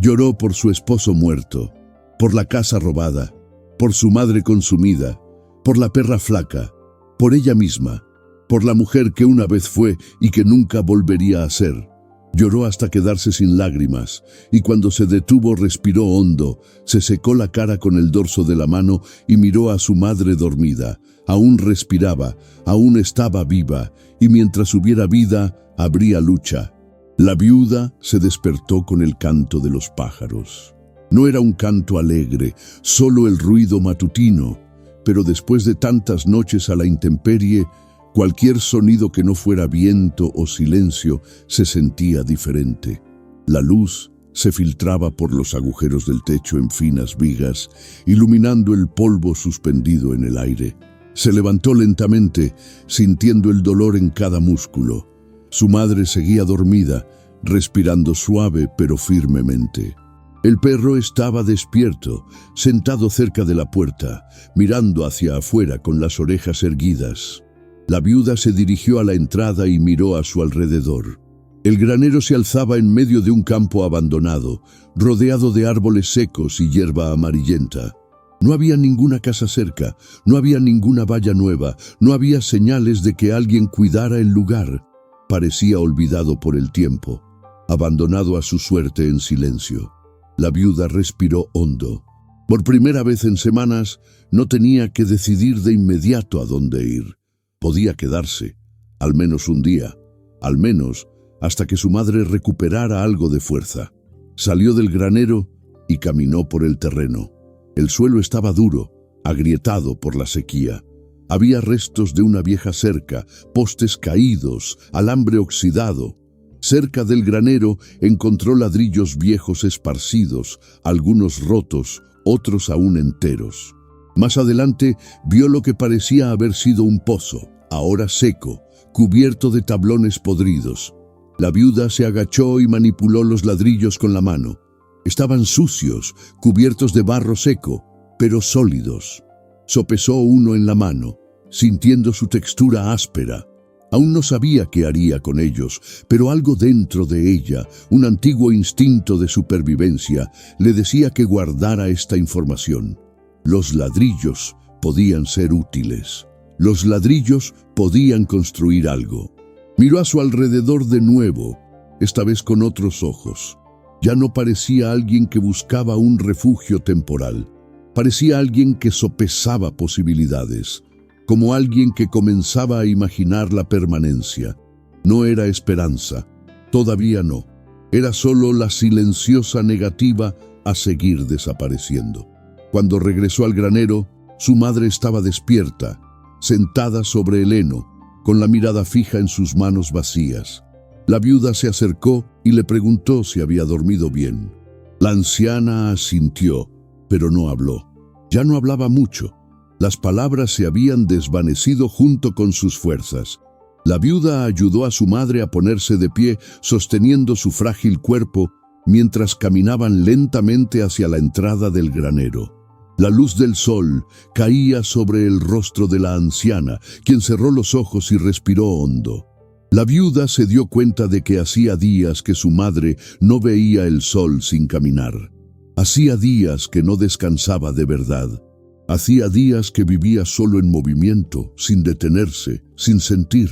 Lloró por su esposo muerto, por la casa robada, por su madre consumida, por la perra flaca, por ella misma, por la mujer que una vez fue y que nunca volvería a ser. Lloró hasta quedarse sin lágrimas, y cuando se detuvo respiró hondo, se secó la cara con el dorso de la mano y miró a su madre dormida. Aún respiraba, aún estaba viva, y mientras hubiera vida, habría lucha. La viuda se despertó con el canto de los pájaros. No era un canto alegre, solo el ruido matutino, pero después de tantas noches a la intemperie, cualquier sonido que no fuera viento o silencio se sentía diferente. La luz se filtraba por los agujeros del techo en finas vigas, iluminando el polvo suspendido en el aire. Se levantó lentamente, sintiendo el dolor en cada músculo. Su madre seguía dormida, respirando suave pero firmemente. El perro estaba despierto, sentado cerca de la puerta, mirando hacia afuera con las orejas erguidas. La viuda se dirigió a la entrada y miró a su alrededor. El granero se alzaba en medio de un campo abandonado, rodeado de árboles secos y hierba amarillenta. No había ninguna casa cerca, no había ninguna valla nueva, no había señales de que alguien cuidara el lugar. Parecía olvidado por el tiempo, abandonado a su suerte en silencio. La viuda respiró hondo. Por primera vez en semanas, no tenía que decidir de inmediato a dónde ir. Podía quedarse, al menos un día, al menos hasta que su madre recuperara algo de fuerza. Salió del granero y caminó por el terreno. El suelo estaba duro, agrietado por la sequía. Había restos de una vieja cerca, postes caídos, alambre oxidado. Cerca del granero encontró ladrillos viejos esparcidos, algunos rotos, otros aún enteros. Más adelante vio lo que parecía haber sido un pozo, ahora seco, cubierto de tablones podridos. La viuda se agachó y manipuló los ladrillos con la mano. Estaban sucios, cubiertos de barro seco, pero sólidos. Sopesó uno en la mano, sintiendo su textura áspera. Aún no sabía qué haría con ellos, pero algo dentro de ella, un antiguo instinto de supervivencia, le decía que guardara esta información. Los ladrillos podían ser útiles. Los ladrillos podían construir algo. Miró a su alrededor de nuevo, esta vez con otros ojos. Ya no parecía alguien que buscaba un refugio temporal. Parecía alguien que sopesaba posibilidades, como alguien que comenzaba a imaginar la permanencia. No era esperanza, todavía no. Era solo la silenciosa negativa a seguir desapareciendo. Cuando regresó al granero, su madre estaba despierta, sentada sobre el heno, con la mirada fija en sus manos vacías. La viuda se acercó y le preguntó si había dormido bien. La anciana asintió, pero no habló. Ya no hablaba mucho. Las palabras se habían desvanecido junto con sus fuerzas. La viuda ayudó a su madre a ponerse de pie, sosteniendo su frágil cuerpo, mientras caminaban lentamente hacia la entrada del granero. La luz del sol caía sobre el rostro de la anciana, quien cerró los ojos y respiró hondo. La viuda se dio cuenta de que hacía días que su madre no veía el sol sin caminar. Hacía días que no descansaba de verdad. Hacía días que vivía solo en movimiento, sin detenerse, sin sentir.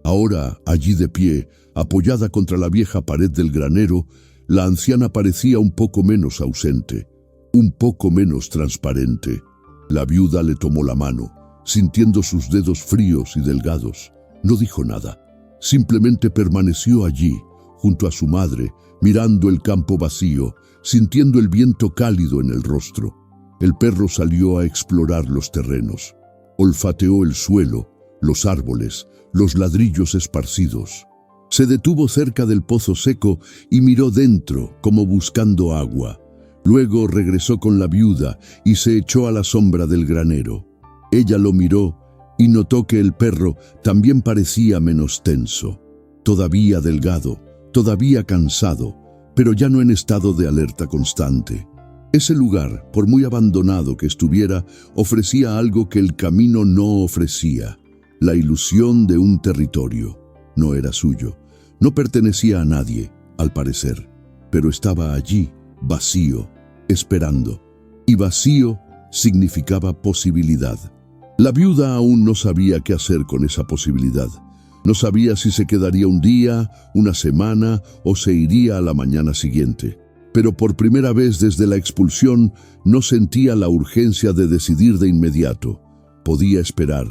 Ahora, allí de pie, apoyada contra la vieja pared del granero, la anciana parecía un poco menos ausente, un poco menos transparente. La viuda le tomó la mano, sintiendo sus dedos fríos y delgados. No dijo nada. Simplemente permaneció allí, junto a su madre, mirando el campo vacío, sintiendo el viento cálido en el rostro. El perro salió a explorar los terrenos. Olfateó el suelo, los árboles, los ladrillos esparcidos. Se detuvo cerca del pozo seco y miró dentro, como buscando agua. Luego regresó con la viuda y se echó a la sombra del granero. Ella lo miró y notó que el perro también parecía menos tenso. Todavía delgado, todavía cansado, pero ya no en estado de alerta constante. Ese lugar, por muy abandonado que estuviera, ofrecía algo que el camino no ofrecía: la ilusión de un territorio. No era suyo, no pertenecía a nadie, al parecer, pero estaba allí, vacío, esperando. Y vacío significaba posibilidad. La viuda aún no sabía qué hacer con esa posibilidad. No sabía si se quedaría un día, una semana o se iría a la mañana siguiente. Pero por primera vez desde la expulsión no sentía la urgencia de decidir de inmediato. Podía esperar,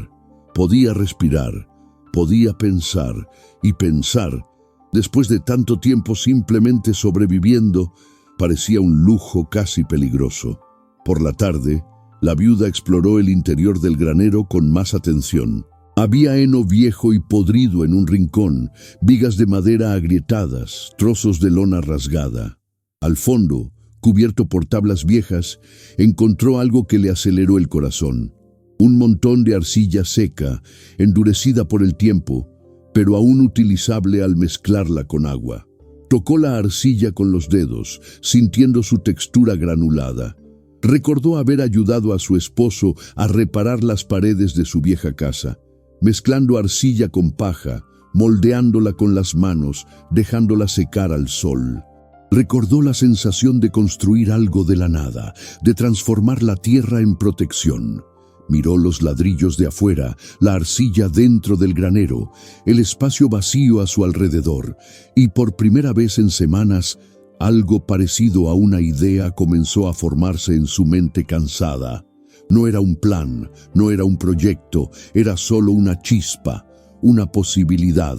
podía respirar, podía pensar y pensar. Después de tanto tiempo simplemente sobreviviendo, parecía un lujo casi peligroso. Por la tarde, la viuda exploró el interior del granero con más atención. Había heno viejo y podrido en un rincón, vigas de madera agrietadas, trozos de lona rasgada. Al fondo, cubierto por tablas viejas, encontró algo que le aceleró el corazón. Un montón de arcilla seca, endurecida por el tiempo, pero aún utilizable al mezclarla con agua. Tocó la arcilla con los dedos, sintiendo su textura granulada. Recordó haber ayudado a su esposo a reparar las paredes de su vieja casa, mezclando arcilla con paja, moldeándola con las manos, dejándola secar al sol. Recordó la sensación de construir algo de la nada, de transformar la tierra en protección. Miró los ladrillos de afuera, la arcilla dentro del granero, el espacio vacío a su alrededor, y por primera vez en semanas, algo parecido a una idea comenzó a formarse en su mente cansada. No era un plan, no era un proyecto, era solo una chispa, una posibilidad,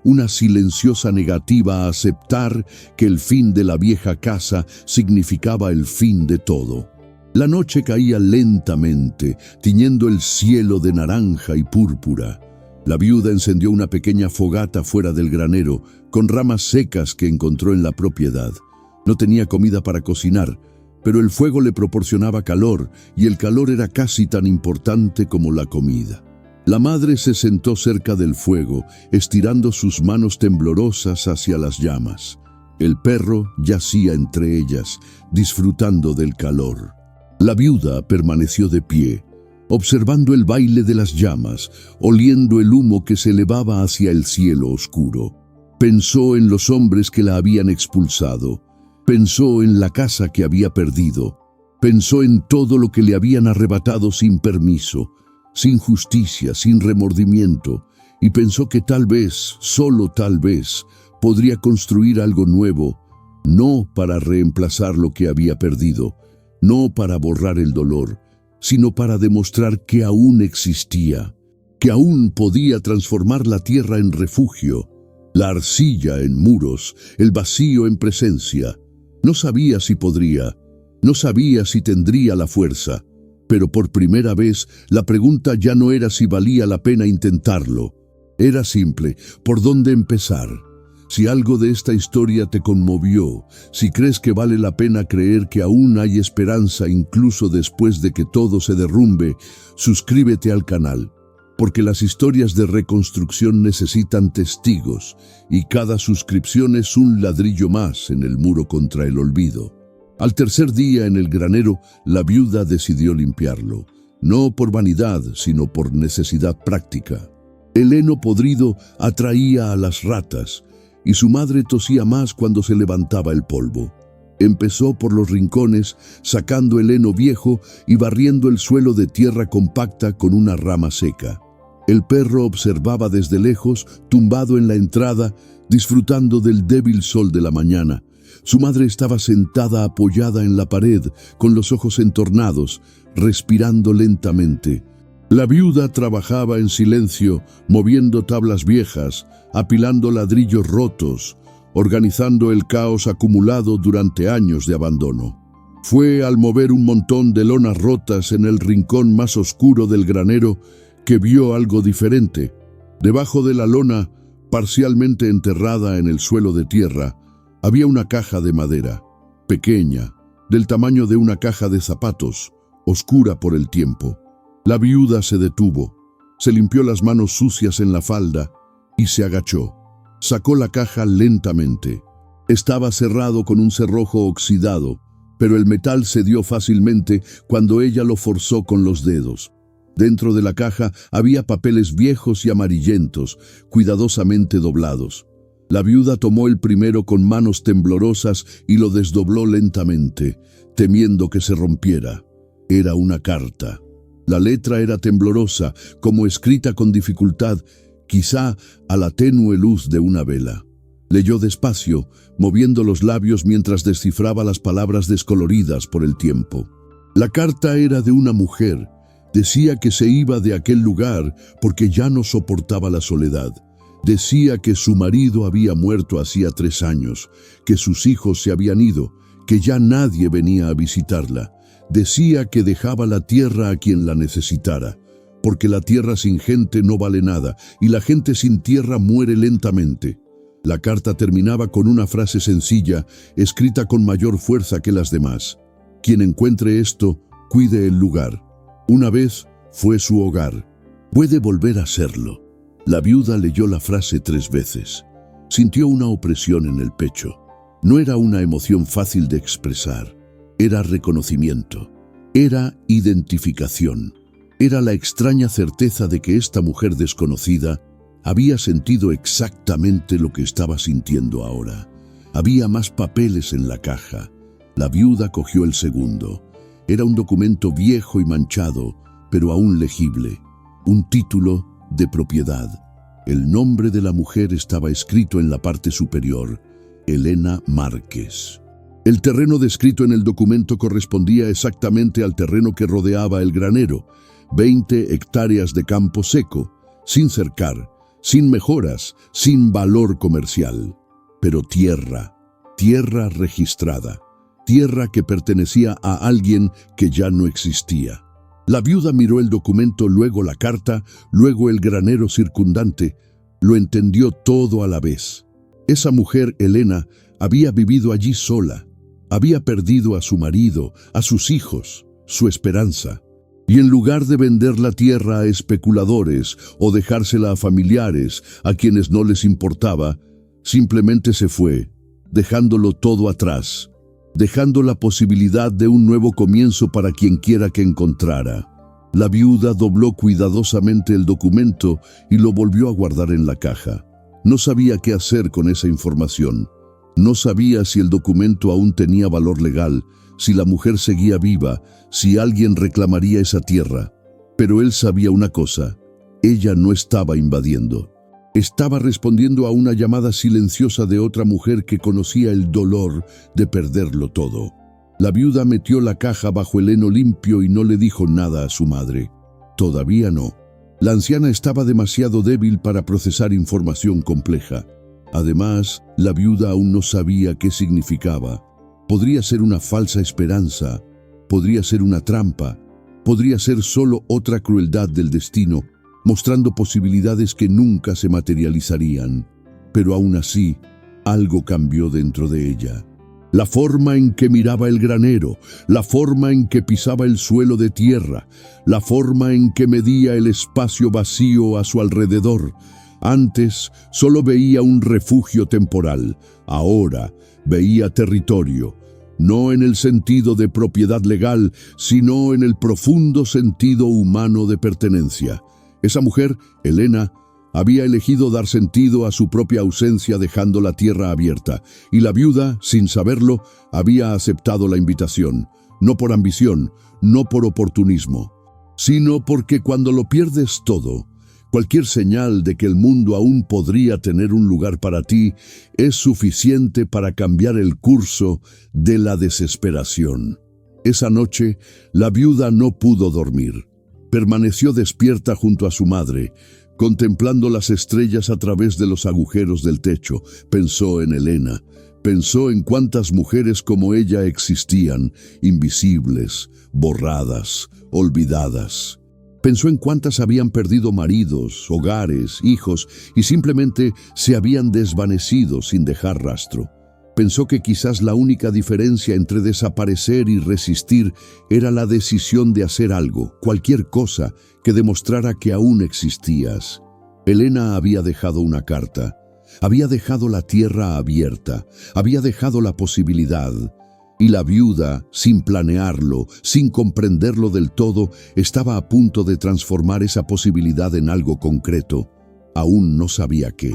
una silenciosa negativa a aceptar que el fin de la vieja casa significaba el fin de todo. La noche caía lentamente, tiñendo el cielo de naranja y púrpura. La viuda encendió una pequeña fogata fuera del granero, con ramas secas que encontró en la propiedad. No tenía comida para cocinar, pero el fuego le proporcionaba calor, y el calor era casi tan importante como la comida. La madre se sentó cerca del fuego, estirando sus manos temblorosas hacia las llamas. El perro yacía entre ellas, disfrutando del calor. La viuda permaneció de pie, observando el baile de las llamas, oliendo el humo que se elevaba hacia el cielo oscuro. Pensó en los hombres que la habían expulsado, pensó en la casa que había perdido, pensó en todo lo que le habían arrebatado sin permiso, sin justicia, sin remordimiento, y pensó que tal vez, solo tal vez, podría construir algo nuevo, no para reemplazar lo que había perdido, no para borrar el dolor, sino para demostrar que aún existía, que aún podía transformar la tierra en refugio, la arcilla en muros, el vacío en presencia. No sabía si podría, no sabía si tendría la fuerza, pero por primera vez la pregunta ya no era si valía la pena intentarlo. Era simple: ¿por dónde empezar? Si algo de esta historia te conmovió, si crees que vale la pena creer que aún hay esperanza incluso después de que todo se derrumbe, suscríbete al canal. porque las historias de reconstrucción necesitan testigos y cada suscripción es un ladrillo más en el muro contra el olvido. Al tercer día en el granero, la viuda decidió limpiarlo, no por vanidad, sino por necesidad práctica. El heno podrido atraía a las ratas y su madre tosía más cuando se levantaba el polvo. Empezó por los rincones, sacando el heno viejo y barriendo el suelo de tierra compacta con una rama seca. El perro observaba desde lejos, tumbado en la entrada, disfrutando del débil sol de la mañana. Su madre estaba sentada apoyada en la pared, con los ojos entornados, respirando lentamente. La viuda trabajaba en silencio, moviendo tablas viejas, apilando ladrillos rotos, organizando el caos acumulado durante años de abandono. Fue al mover un montón de lonas rotas en el rincón más oscuro del granero que vio algo diferente. Debajo de la lona, parcialmente enterrada en el suelo de tierra, había una caja de madera, pequeña, del tamaño de una caja de zapatos, oscura por el tiempo. La viuda se detuvo, se limpió las manos sucias en la falda y se agachó. Sacó la caja lentamente. Estaba cerrado con un cerrojo oxidado, pero el metal cedió fácilmente cuando ella lo forzó con los dedos. Dentro de la caja había papeles viejos y amarillentos, cuidadosamente doblados. La viuda tomó el primero con manos temblorosas y lo desdobló lentamente, temiendo que se rompiera. Era una carta. La letra era temblorosa, como escrita con dificultad, quizá a la tenue luz de una vela. Leyó despacio, moviendo los labios mientras descifraba las palabras descoloridas por el tiempo. La carta era de una mujer. Decía que se iba de aquel lugar porque ya no soportaba la soledad. Decía que su marido había muerto hacía 3 años, que sus hijos se habían ido, que ya nadie venía a visitarla. Decía que dejaba la tierra a quien la necesitara, porque la tierra sin gente no vale nada y la gente sin tierra muere lentamente. La carta terminaba con una frase sencilla, escrita con mayor fuerza que las demás. Quien encuentre esto, cuide el lugar. Una vez fue su hogar. Puede volver a serlo. La viuda leyó la frase 3 veces. Sintió una opresión en el pecho. No era una emoción fácil de expresar. Era reconocimiento. Era identificación. Era la extraña certeza de que esta mujer desconocida había sentido exactamente lo que estaba sintiendo ahora. Había más papeles en la caja. La viuda cogió el segundo. Era un documento viejo y manchado, pero aún legible. Un título de propiedad. El nombre de la mujer estaba escrito en la parte superior: Elena Márquez. El terreno descrito en el documento correspondía exactamente al terreno que rodeaba el granero: 20 hectáreas de campo seco, sin cercar, sin mejoras, sin valor comercial. Pero tierra registrada. Tierra que pertenecía a alguien que ya no existía. La viuda miró el documento, luego la carta, luego el granero circundante. Lo entendió todo a la vez. Esa mujer, Elena, había vivido allí sola. Había perdido a su marido, a sus hijos, su esperanza. Y en lugar de vender la tierra a especuladores o dejársela a familiares a quienes no les importaba, simplemente se fue, dejándolo todo atrás, dejando la posibilidad de un nuevo comienzo para quien quiera que encontrara. La viuda dobló cuidadosamente el documento y lo volvió a guardar en la caja. No sabía qué hacer con esa información. No sabía si el documento aún tenía valor legal, si la mujer seguía viva, si alguien reclamaría esa tierra. Pero él sabía una cosa: ella no estaba invadiendo. Estaba respondiendo a una llamada silenciosa de otra mujer que conocía el dolor de perderlo todo. La viuda metió la caja bajo el heno limpio y no le dijo nada a su madre. Todavía no. La anciana estaba demasiado débil para procesar información compleja. Además, la viuda aún no sabía qué significaba. Podría ser una falsa esperanza, podría ser una trampa, podría ser solo otra crueldad del destino, mostrando posibilidades que nunca se materializarían. Pero aún así, algo cambió dentro de ella. La forma en que miraba el granero, la forma en que pisaba el suelo de tierra, la forma en que medía el espacio vacío a su alrededor. Antes solo veía un refugio temporal, ahora veía territorio, no en el sentido de propiedad legal, sino en el profundo sentido humano de pertenencia. Esa mujer, Helena, había elegido dar sentido a su propia ausencia dejando la tierra abierta, y la viuda, sin saberlo, había aceptado la invitación, no por ambición, no por oportunismo, sino porque cuando lo pierdes todo, cualquier señal de que el mundo aún podría tener un lugar para ti es suficiente para cambiar el curso de la desesperación. Esa noche, la viuda no pudo dormir. Permaneció despierta junto a su madre, contemplando las estrellas a través de los agujeros del techo. Pensó en Helena, pensó en cuántas mujeres como ella existían, invisibles, borradas, olvidadas. Pensó en cuántas habían perdido maridos, hogares, hijos y simplemente se habían desvanecido sin dejar rastro. Pensó que quizás la única diferencia entre desaparecer y resistir era la decisión de hacer algo, cualquier cosa, que demostrara que aún existías. Helena había dejado una carta, había dejado la tierra abierta, había dejado la posibilidad. Y la viuda, sin planearlo, sin comprenderlo del todo, estaba a punto de transformar esa posibilidad en algo concreto. Aún no sabía qué.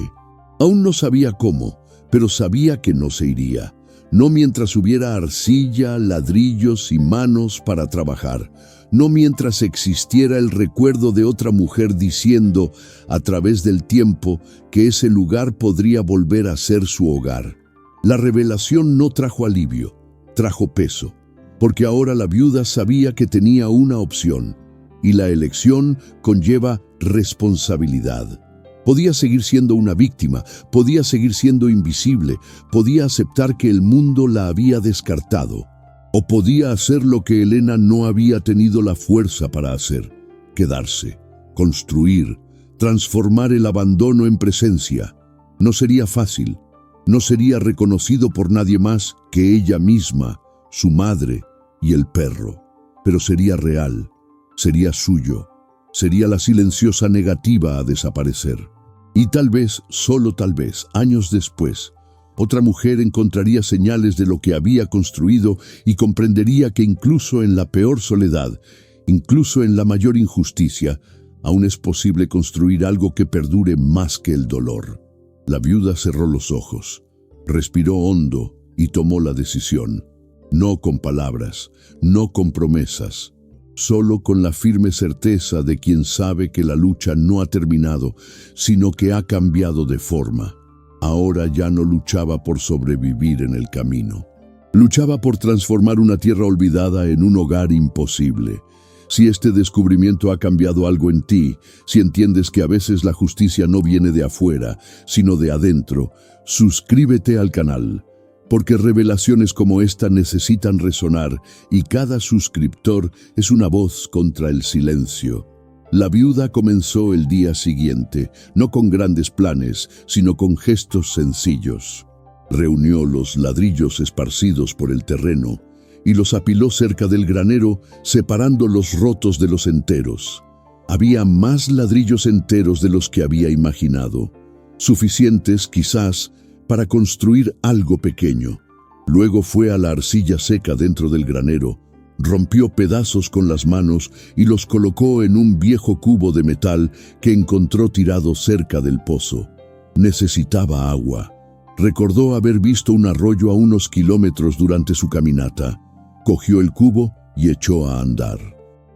Aún no sabía cómo, pero sabía que no se iría. No mientras hubiera arcilla, ladrillos y manos para trabajar. No mientras existiera el recuerdo de otra mujer diciendo, a través del tiempo, que ese lugar podría volver a ser su hogar. La revelación no trajo alivio. Trajo peso, porque ahora la viuda sabía que tenía una opción, y la elección conlleva responsabilidad. Podía seguir siendo una víctima, podía seguir siendo invisible, podía aceptar que el mundo la había descartado, o podía hacer lo que Helena no había tenido la fuerza para hacer: quedarse, construir, transformar el abandono en presencia. No sería fácil. No sería reconocido por nadie más que ella misma, su madre y el perro, pero sería real, sería suyo, sería la silenciosa negativa a desaparecer. Y tal vez, solo tal vez, años después, otra mujer encontraría señales de lo que había construido y comprendería que incluso en la peor soledad, incluso en la mayor injusticia, aún es posible construir algo que perdure más que el dolor. La viuda cerró los ojos, respiró hondo y tomó la decisión. No con palabras, no con promesas, solo con la firme certeza de quien sabe que la lucha no ha terminado, sino que ha cambiado de forma. Ahora ya no luchaba por sobrevivir en el camino. Luchaba por transformar una tierra olvidada en un hogar imposible. Si este descubrimiento ha cambiado algo en ti, si entiendes que a veces la justicia no viene de afuera, sino de adentro, suscríbete al canal, porque revelaciones como esta necesitan resonar y cada suscriptor es una voz contra el silencio. La viuda comenzó el día siguiente, no con grandes planes, sino con gestos sencillos. Reunió los ladrillos esparcidos por el terreno y los apiló cerca del granero, separando los rotos de los enteros. Había más ladrillos enteros de los que había imaginado, suficientes quizás para construir algo pequeño. Luego fue a la arcilla seca dentro del granero, rompió pedazos con las manos y los colocó en un viejo cubo de metal que encontró tirado cerca del pozo. Necesitaba agua. Recordó haber visto un arroyo a unos kilómetros durante su caminata. Cogió el cubo y echó a andar.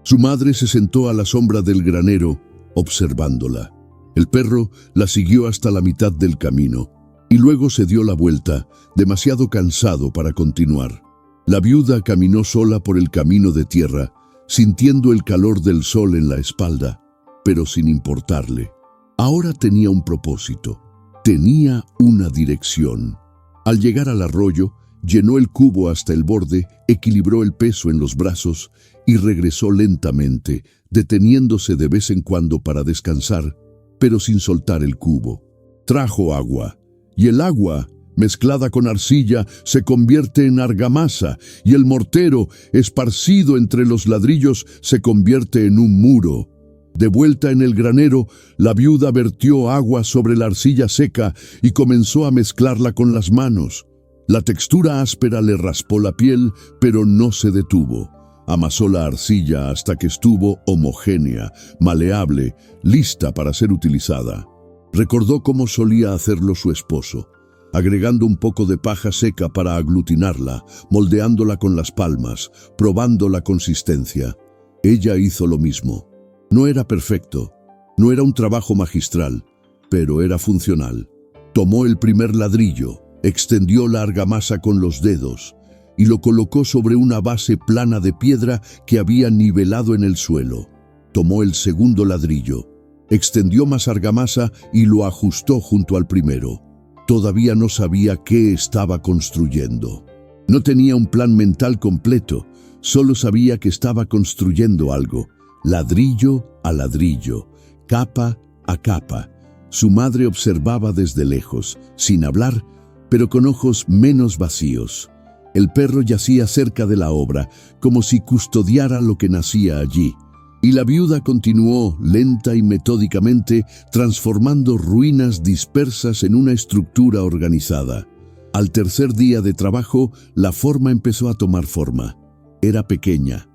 Su madre se sentó a la sombra del granero, observándola. El perro la siguió hasta la mitad del camino, y luego se dio la vuelta, demasiado cansado para continuar. La viuda caminó sola por el camino de tierra, sintiendo el calor del sol en la espalda, pero sin importarle. Ahora tenía un propósito, tenía una dirección. Al llegar al arroyo, llenó el cubo hasta el borde, equilibró el peso en los brazos y regresó lentamente, deteniéndose de vez en cuando para descansar, pero sin soltar el cubo. Trajo agua, y el agua mezclada con arcilla, se convierte en argamasa, y el mortero, esparcido entre los ladrillos, se convierte en un muro. De vuelta en el granero, la viuda vertió agua sobre la arcilla seca y comenzó a mezclarla con las manos. La textura áspera le raspó la piel, pero no se detuvo. Amasó la arcilla hasta que estuvo homogénea, maleable, lista para ser utilizada. Recordó cómo solía hacerlo su esposo, agregando un poco de paja seca para aglutinarla, moldeándola con las palmas, probando la consistencia. Ella hizo lo mismo. No era perfecto, no era un trabajo magistral, pero era funcional. Tomó el primer ladrillo, extendió la argamasa con los dedos y lo colocó sobre una base plana de piedra que había nivelado en el suelo. Tomó el segundo ladrillo, extendió más argamasa y lo ajustó junto al primero. Todavía no sabía qué estaba construyendo. No tenía un plan mental completo, solo sabía que estaba construyendo algo, ladrillo a ladrillo, capa a capa. Su madre observaba desde lejos, sin hablar, pero con ojos menos vacíos. El perro yacía cerca de la obra, como si custodiara lo que nacía allí. Y la viuda continuó, lenta y metódicamente, transformando ruinas dispersas en una estructura organizada. Al tercer día de trabajo, la forma empezó a tomar forma. Era pequeña,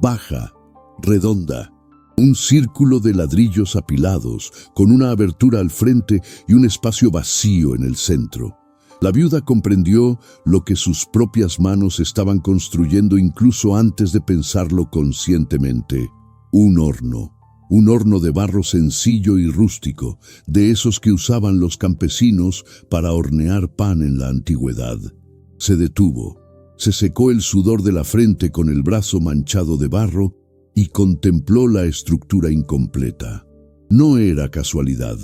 baja, redonda. Un círculo de ladrillos apilados, con una abertura al frente y un espacio vacío en el centro. La viuda comprendió lo que sus propias manos estaban construyendo incluso antes de pensarlo conscientemente. Un horno de barro sencillo y rústico, de esos que usaban los campesinos para hornear pan en la antigüedad. Se detuvo, se secó el sudor de la frente con el brazo manchado de barro y contempló la estructura incompleta. No era casualidad,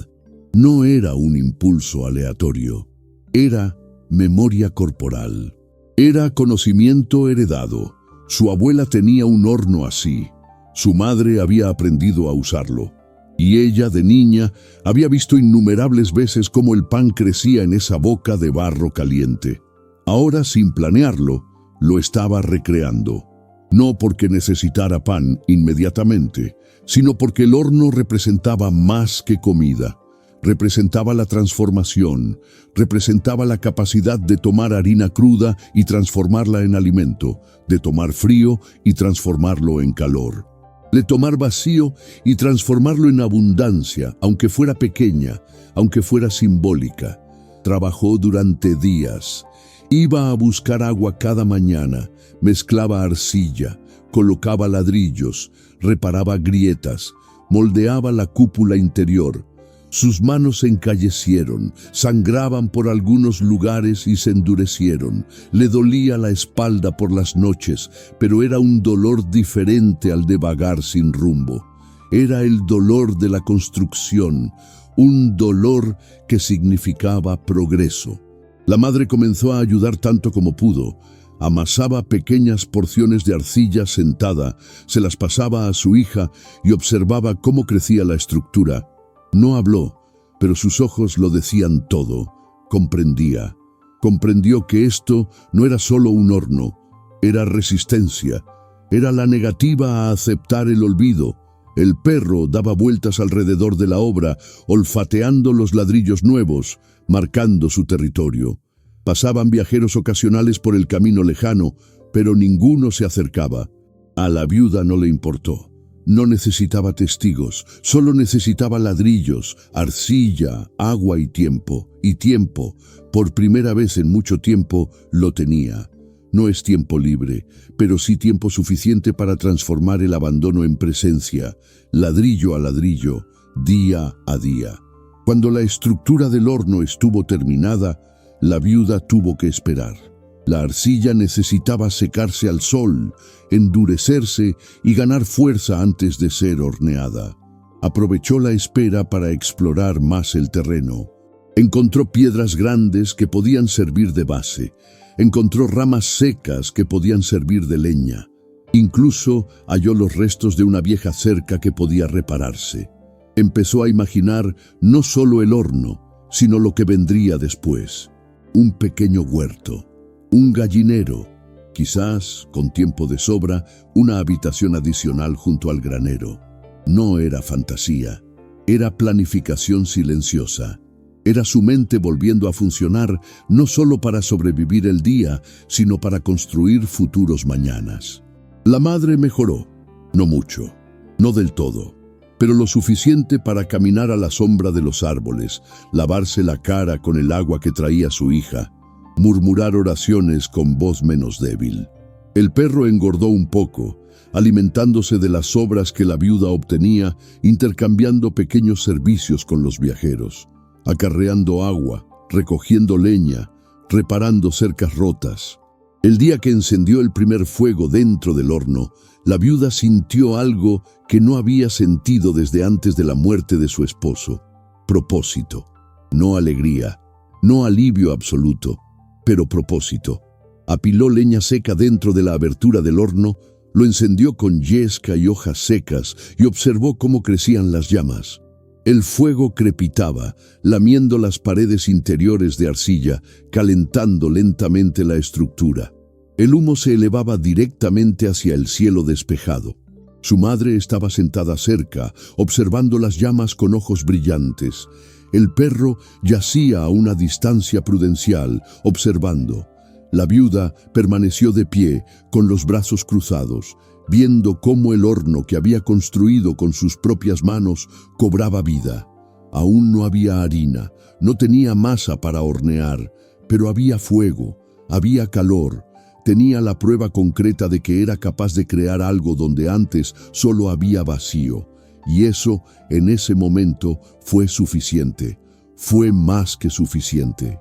no era un impulso aleatorio, era memoria corporal, era conocimiento heredado. Su abuela tenía un horno así. Su madre había aprendido a usarlo, y ella, de niña, había visto innumerables veces cómo el pan crecía en esa boca de barro caliente. Ahora, sin planearlo, lo estaba recreando. No porque necesitara pan inmediatamente, sino porque el horno representaba más que comida. Representaba la transformación, representaba la capacidad de tomar harina cruda y transformarla en alimento, de tomar frío y transformarlo en calor. De tomar vacío y transformarlo en abundancia, aunque fuera pequeña, aunque fuera simbólica. Trabajó durante días. Iba a buscar agua cada mañana, mezclaba arcilla, colocaba ladrillos, reparaba grietas, moldeaba la cúpula interior. Sus manos se encallecieron, sangraban por algunos lugares y se endurecieron. Le dolía la espalda por las noches, pero era un dolor diferente al de vagar sin rumbo. Era el dolor de la construcción, un dolor que significaba progreso. La madre comenzó a ayudar tanto como pudo. Amasaba pequeñas porciones de arcilla sentada, se las pasaba a su hija y observaba cómo crecía la estructura. No habló, pero sus ojos lo decían todo. Comprendía. Comprendió que esto no era solo un horno, era resistencia, era la negativa a aceptar el olvido. El perro daba vueltas alrededor de la obra, olfateando los ladrillos nuevos, marcando su territorio. Pasaban viajeros ocasionales por el camino lejano, pero ninguno se acercaba. A la viuda no le importó. No necesitaba testigos, solo necesitaba ladrillos, arcilla, agua y tiempo. Y tiempo, por primera vez en mucho tiempo, lo tenía. No es tiempo libre, pero sí tiempo suficiente para transformar el abandono en presencia, ladrillo a ladrillo, día a día. Cuando la estructura del horno estuvo terminada, la viuda tuvo que esperar. La arcilla necesitaba secarse al sol, endurecerse y ganar fuerza antes de ser horneada. Aprovechó la espera para explorar más el terreno. Encontró piedras grandes que podían servir de base. Encontró ramas secas que podían servir de leña. Incluso halló los restos de una vieja cerca que podía repararse. Empezó a imaginar no solo el horno, sino lo que vendría después. un pequeño huerto, un gallinero, quizás, con tiempo de sobra, una habitación adicional junto al granero. No era fantasía, era planificación silenciosa. Era su mente volviendo a funcionar no solo para sobrevivir el día, sino para construir futuros mañanas. La madre mejoró, no mucho, no del todo, pero lo suficiente para caminar a la sombra de los árboles, lavarse la cara con el agua que traía su hija, murmurar oraciones con voz menos débil. El perro engordó un poco, alimentándose de las sobras que la viuda obtenía, intercambiando pequeños servicios con los viajeros, acarreando agua, recogiendo leña, reparando cercas rotas. El día que encendió el primer fuego dentro del horno, la viuda sintió algo que no había sentido desde antes de la muerte de su esposo. Propósito, no alegría, no alivio absoluto, pero propósito. Apiló leña seca dentro de la abertura del horno, lo encendió con yesca y hojas secas y observó cómo crecían las llamas. El fuego crepitaba, lamiendo las paredes interiores de arcilla, calentando lentamente la estructura. El humo se elevaba directamente hacia el cielo despejado. Su madre estaba sentada cerca, observando las llamas con ojos brillantes. El perro yacía a una distancia prudencial, observando. La viuda permaneció de pie, con los brazos cruzados, viendo cómo el horno que había construido con sus propias manos cobraba vida. Aún no había harina, no tenía masa para hornear, pero había fuego, había calor. Tenía la prueba concreta de que era capaz de crear algo donde antes solo había vacío. Y eso, en ese momento, fue suficiente. Fue más que suficiente.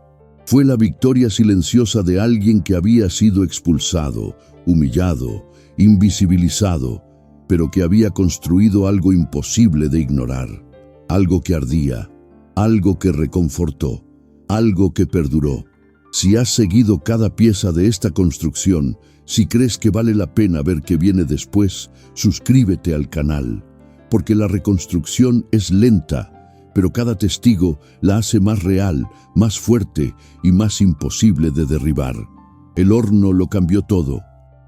Fue la victoria silenciosa de alguien que había sido expulsado, humillado, invisibilizado, pero que había construido algo imposible de ignorar. Algo que ardía, algo que reconfortó, algo que perduró. Si has seguido cada pieza de esta construcción, si crees que vale la pena ver qué viene después, suscríbete al canal, porque la reconstrucción es lenta, pero cada testigo la hace más real, más fuerte y más imposible de derribar. El horno lo cambió todo.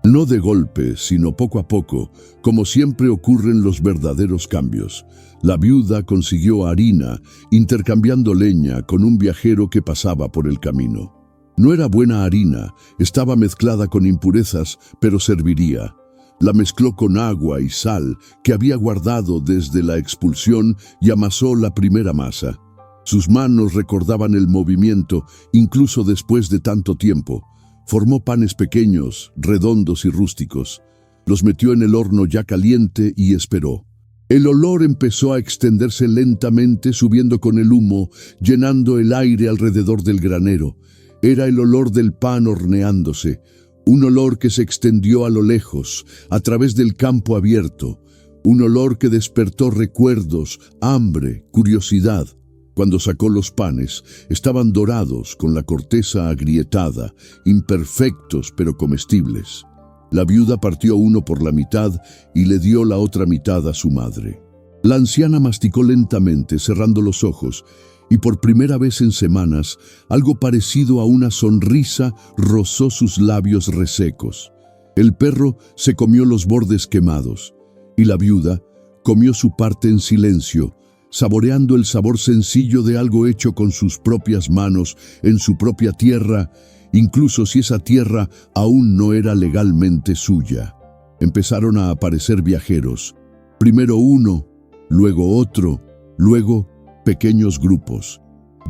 No de golpe, sino poco a poco, como siempre ocurren los verdaderos cambios. La viuda consiguió harina, intercambiando leña con un viajero que pasaba por el camino. No era buena harina, estaba mezclada con impurezas, pero serviría. La mezcló con agua y sal que había guardado desde la expulsión y amasó la primera masa. Sus manos recordaban el movimiento, incluso después de tanto tiempo. Formó panes pequeños, redondos y rústicos. Los metió en el horno ya caliente y esperó. El olor empezó a extenderse lentamente, subiendo con el humo, llenando el aire alrededor del granero. Era el olor del pan horneándose, un olor que se extendió a lo lejos, a través del campo abierto, un olor que despertó recuerdos, hambre, curiosidad. Cuando sacó los panes, estaban dorados, con la corteza agrietada, imperfectos pero comestibles. La viuda partió uno por la mitad y le dio la otra mitad a su madre. La anciana masticó lentamente, cerrando los ojos, y por primera vez en semanas, algo parecido a una sonrisa rozó sus labios resecos. El perro se comió los bordes quemados, y la viuda comió su parte en silencio, saboreando el sabor sencillo de algo hecho con sus propias manos, en su propia tierra, incluso si esa tierra aún no era legalmente suya. Empezaron a aparecer viajeros, primero uno, luego otro, luego pequeños grupos.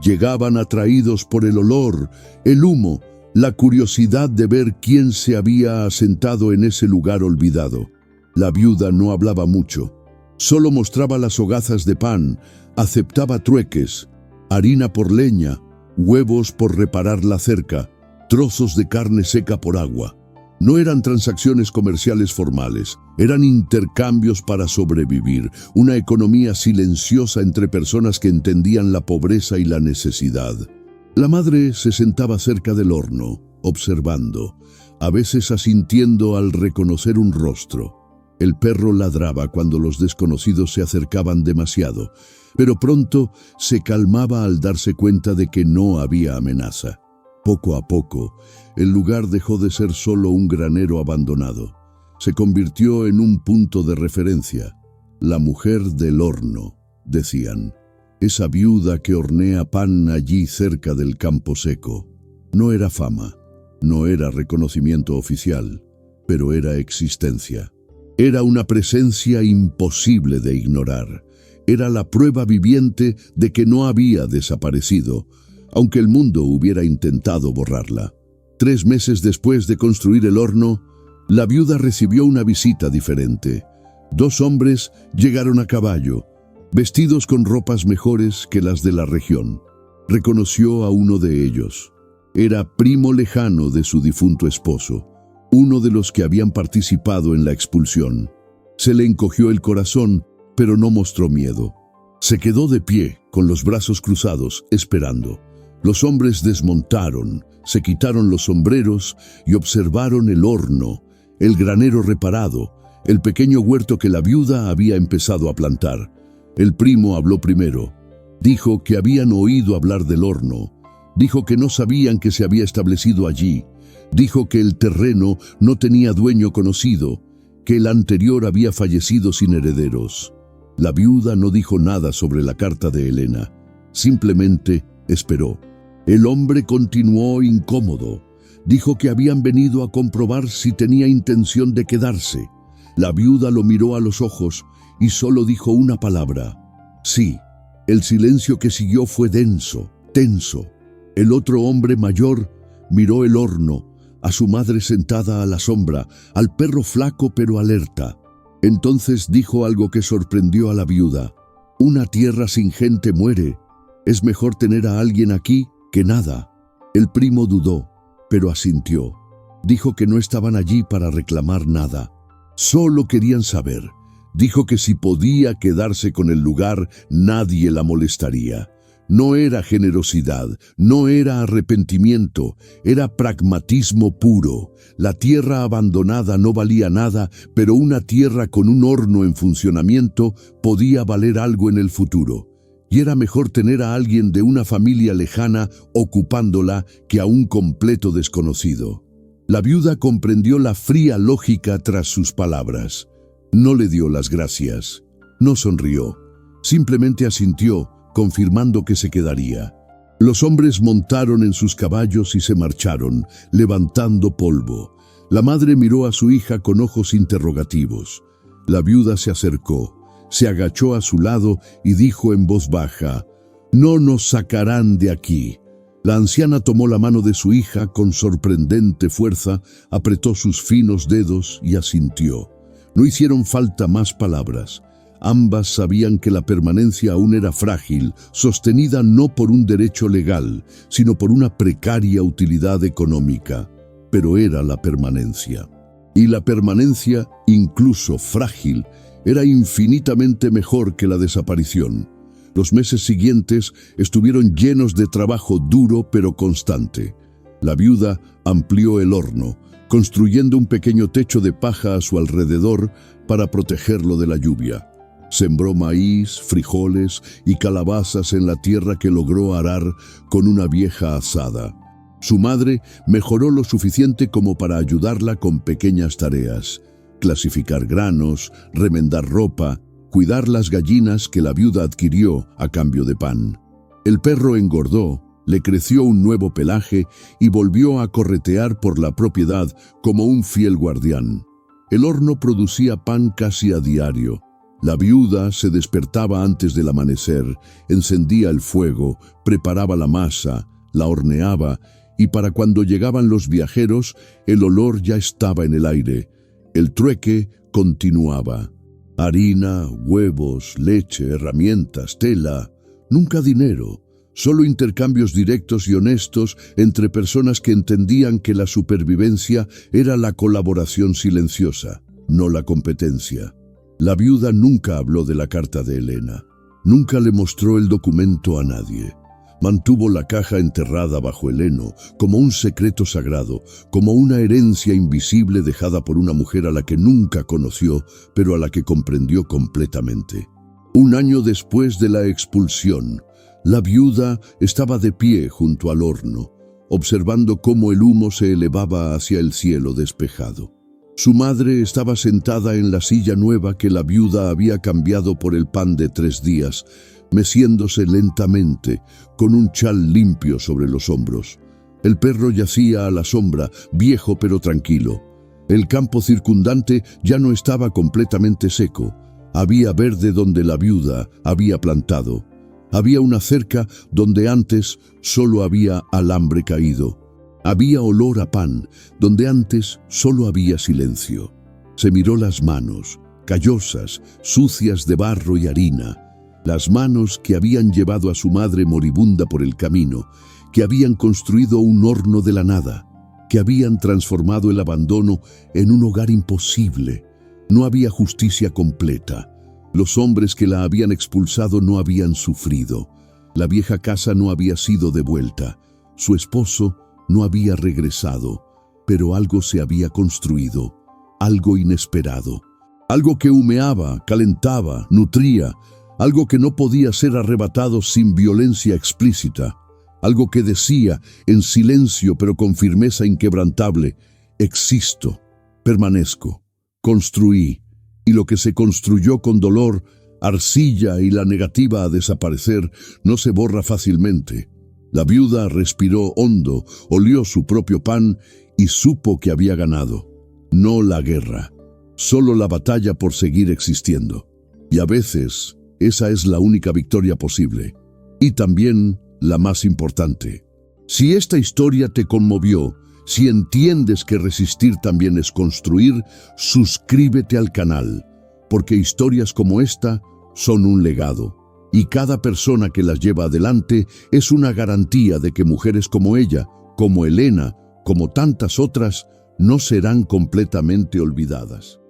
Llegaban atraídos por el olor, el humo, la curiosidad de ver quién se había asentado en ese lugar olvidado. La viuda no hablaba mucho, solo mostraba las hogazas de pan, aceptaba trueques, harina por leña, huevos por reparar la cerca, trozos de carne seca por agua. No eran transacciones comerciales formales, eran intercambios para sobrevivir, una economía silenciosa entre personas que entendían la pobreza y la necesidad. La madre se sentaba cerca del horno, observando, a veces asintiendo al reconocer un rostro. El perro ladraba cuando los desconocidos se acercaban demasiado, pero pronto se calmaba al darse cuenta de que no había amenaza. Poco a poco, el lugar dejó de ser solo un granero abandonado. Se convirtió en un punto de referencia. La mujer del horno, decían. Esa viuda que hornea pan allí cerca del campo seco. No era fama, no era reconocimiento oficial, pero era existencia. Era una presencia imposible de ignorar. Era la prueba viviente de que no había desaparecido, aunque el mundo hubiera intentado borrarla. 3 meses después de construir el horno, la viuda recibió una visita diferente. 2 hombres llegaron a caballo, vestidos con ropas mejores que las de la región. Reconoció a uno de ellos. Era primo lejano de su difunto esposo, uno de los que habían participado en la expulsión. Se le encogió el corazón, pero no mostró miedo. Se quedó de pie, con los brazos cruzados, esperando. Los hombres desmontaron, se quitaron los sombreros y observaron el horno, el granero reparado, el pequeño huerto que la viuda había empezado a plantar. El primo habló primero. Dijo que habían oído hablar del horno. Dijo que no sabían que se había establecido allí. Dijo que el terreno no tenía dueño conocido, que el anterior había fallecido sin herederos. La viuda no dijo nada sobre la carta de Elena. Simplemente esperó. El hombre continuó incómodo. Dijo que habían venido a comprobar si tenía intención de quedarse. La viuda lo miró a los ojos y solo dijo una palabra: sí. El silencio que siguió fue denso, tenso. El otro hombre mayor miró el horno, a su madre sentada a la sombra, al perro flaco pero alerta. Entonces dijo algo que sorprendió a la viuda. Una tierra sin gente muere. Es mejor tener a alguien aquí que nada. El primo dudó, pero asintió. Dijo que no estaban allí para reclamar nada. Solo querían saber. Dijo que si podía quedarse con el lugar, nadie la molestaría. No era generosidad, no era arrepentimiento, era pragmatismo puro. La tierra abandonada no valía nada, pero una tierra con un horno en funcionamiento podía valer algo en el futuro. Y era mejor tener a alguien de una familia lejana ocupándola que a un completo desconocido. La viuda comprendió la fría lógica tras sus palabras. No le dio las gracias, no sonrió, simplemente asintió, confirmando que se quedaría. Los hombres montaron en sus caballos y se marcharon, levantando polvo. La madre miró a su hija con ojos interrogativos. La viuda se acercó, se agachó a su lado y dijo en voz baja: «No nos sacarán de aquí». La anciana tomó la mano de su hija con sorprendente fuerza, apretó sus finos dedos y asintió. No hicieron falta más palabras. Ambas sabían que la permanencia aún era frágil, sostenida no por un derecho legal, sino por una precaria utilidad económica. Pero era la permanencia. Y la permanencia, incluso frágil, era infinitamente mejor que la desaparición. Los meses siguientes estuvieron llenos de trabajo duro pero constante. La viuda amplió el horno, construyendo un pequeño techo de paja a su alrededor para protegerlo de la lluvia. Sembró maíz, frijoles y calabazas en la tierra que logró arar con una vieja azada. Su madre mejoró lo suficiente como para ayudarla con pequeñas tareas: clasificar granos, remendar ropa, cuidar las gallinas que la viuda adquirió a cambio de pan. El perro engordó, le creció un nuevo pelaje y volvió a corretear por la propiedad como un fiel guardián. El horno producía pan casi a diario. La viuda se despertaba antes del amanecer, encendía el fuego, preparaba la masa, la horneaba, y para cuando llegaban los viajeros, el olor ya estaba en el aire. El trueque continuaba. Harina, huevos, leche, herramientas, tela, nunca dinero. Solo intercambios directos y honestos entre personas que entendían que la supervivencia era la colaboración silenciosa, no la competencia. La viuda nunca habló de la carta de Elena. Nunca le mostró el documento a nadie. Mantuvo la caja enterrada bajo el heno, como un secreto sagrado, como una herencia invisible dejada por una mujer a la que nunca conoció, pero a la que comprendió completamente. 1 año después de la expulsión, la viuda estaba de pie junto al horno, observando cómo el humo se elevaba hacia el cielo despejado. Su madre estaba sentada en la silla nueva que la viuda había cambiado por el pan de 3 días, meciéndose lentamente, con un chal limpio sobre los hombros. El perro yacía a la sombra, viejo pero tranquilo. El campo circundante ya no estaba completamente seco. Había verde donde la viuda había plantado. Había una cerca donde antes solo había alambre caído. Había olor a pan donde antes solo había silencio. Se miró las manos, callosas, sucias de barro y harina. Las manos que habían llevado a su madre moribunda por el camino, que habían construido un horno de la nada, que habían transformado el abandono en un hogar imposible. No había justicia completa. Los hombres que la habían expulsado no habían sufrido. La vieja casa no había sido devuelta. Su esposo no había regresado, pero algo se había construido, algo inesperado. Algo que humeaba, calentaba, nutría, algo que no podía ser arrebatado sin violencia explícita. Algo que decía, en silencio pero con firmeza inquebrantable: existo, permanezco, construí. Y lo que se construyó con dolor, arcilla y la negativa a desaparecer, no se borra fácilmente. La viuda respiró hondo, olió su propio pan y supo que había ganado. No la guerra, solo la batalla por seguir existiendo. Y a veces, esa es la única victoria posible. Y también la más importante. Si esta historia te conmovió, si entiendes que resistir también es construir, suscríbete al canal, porque historias como esta son un legado, y cada persona que las lleva adelante es una garantía de que mujeres como ella, como Elena, como tantas otras, no serán completamente olvidadas.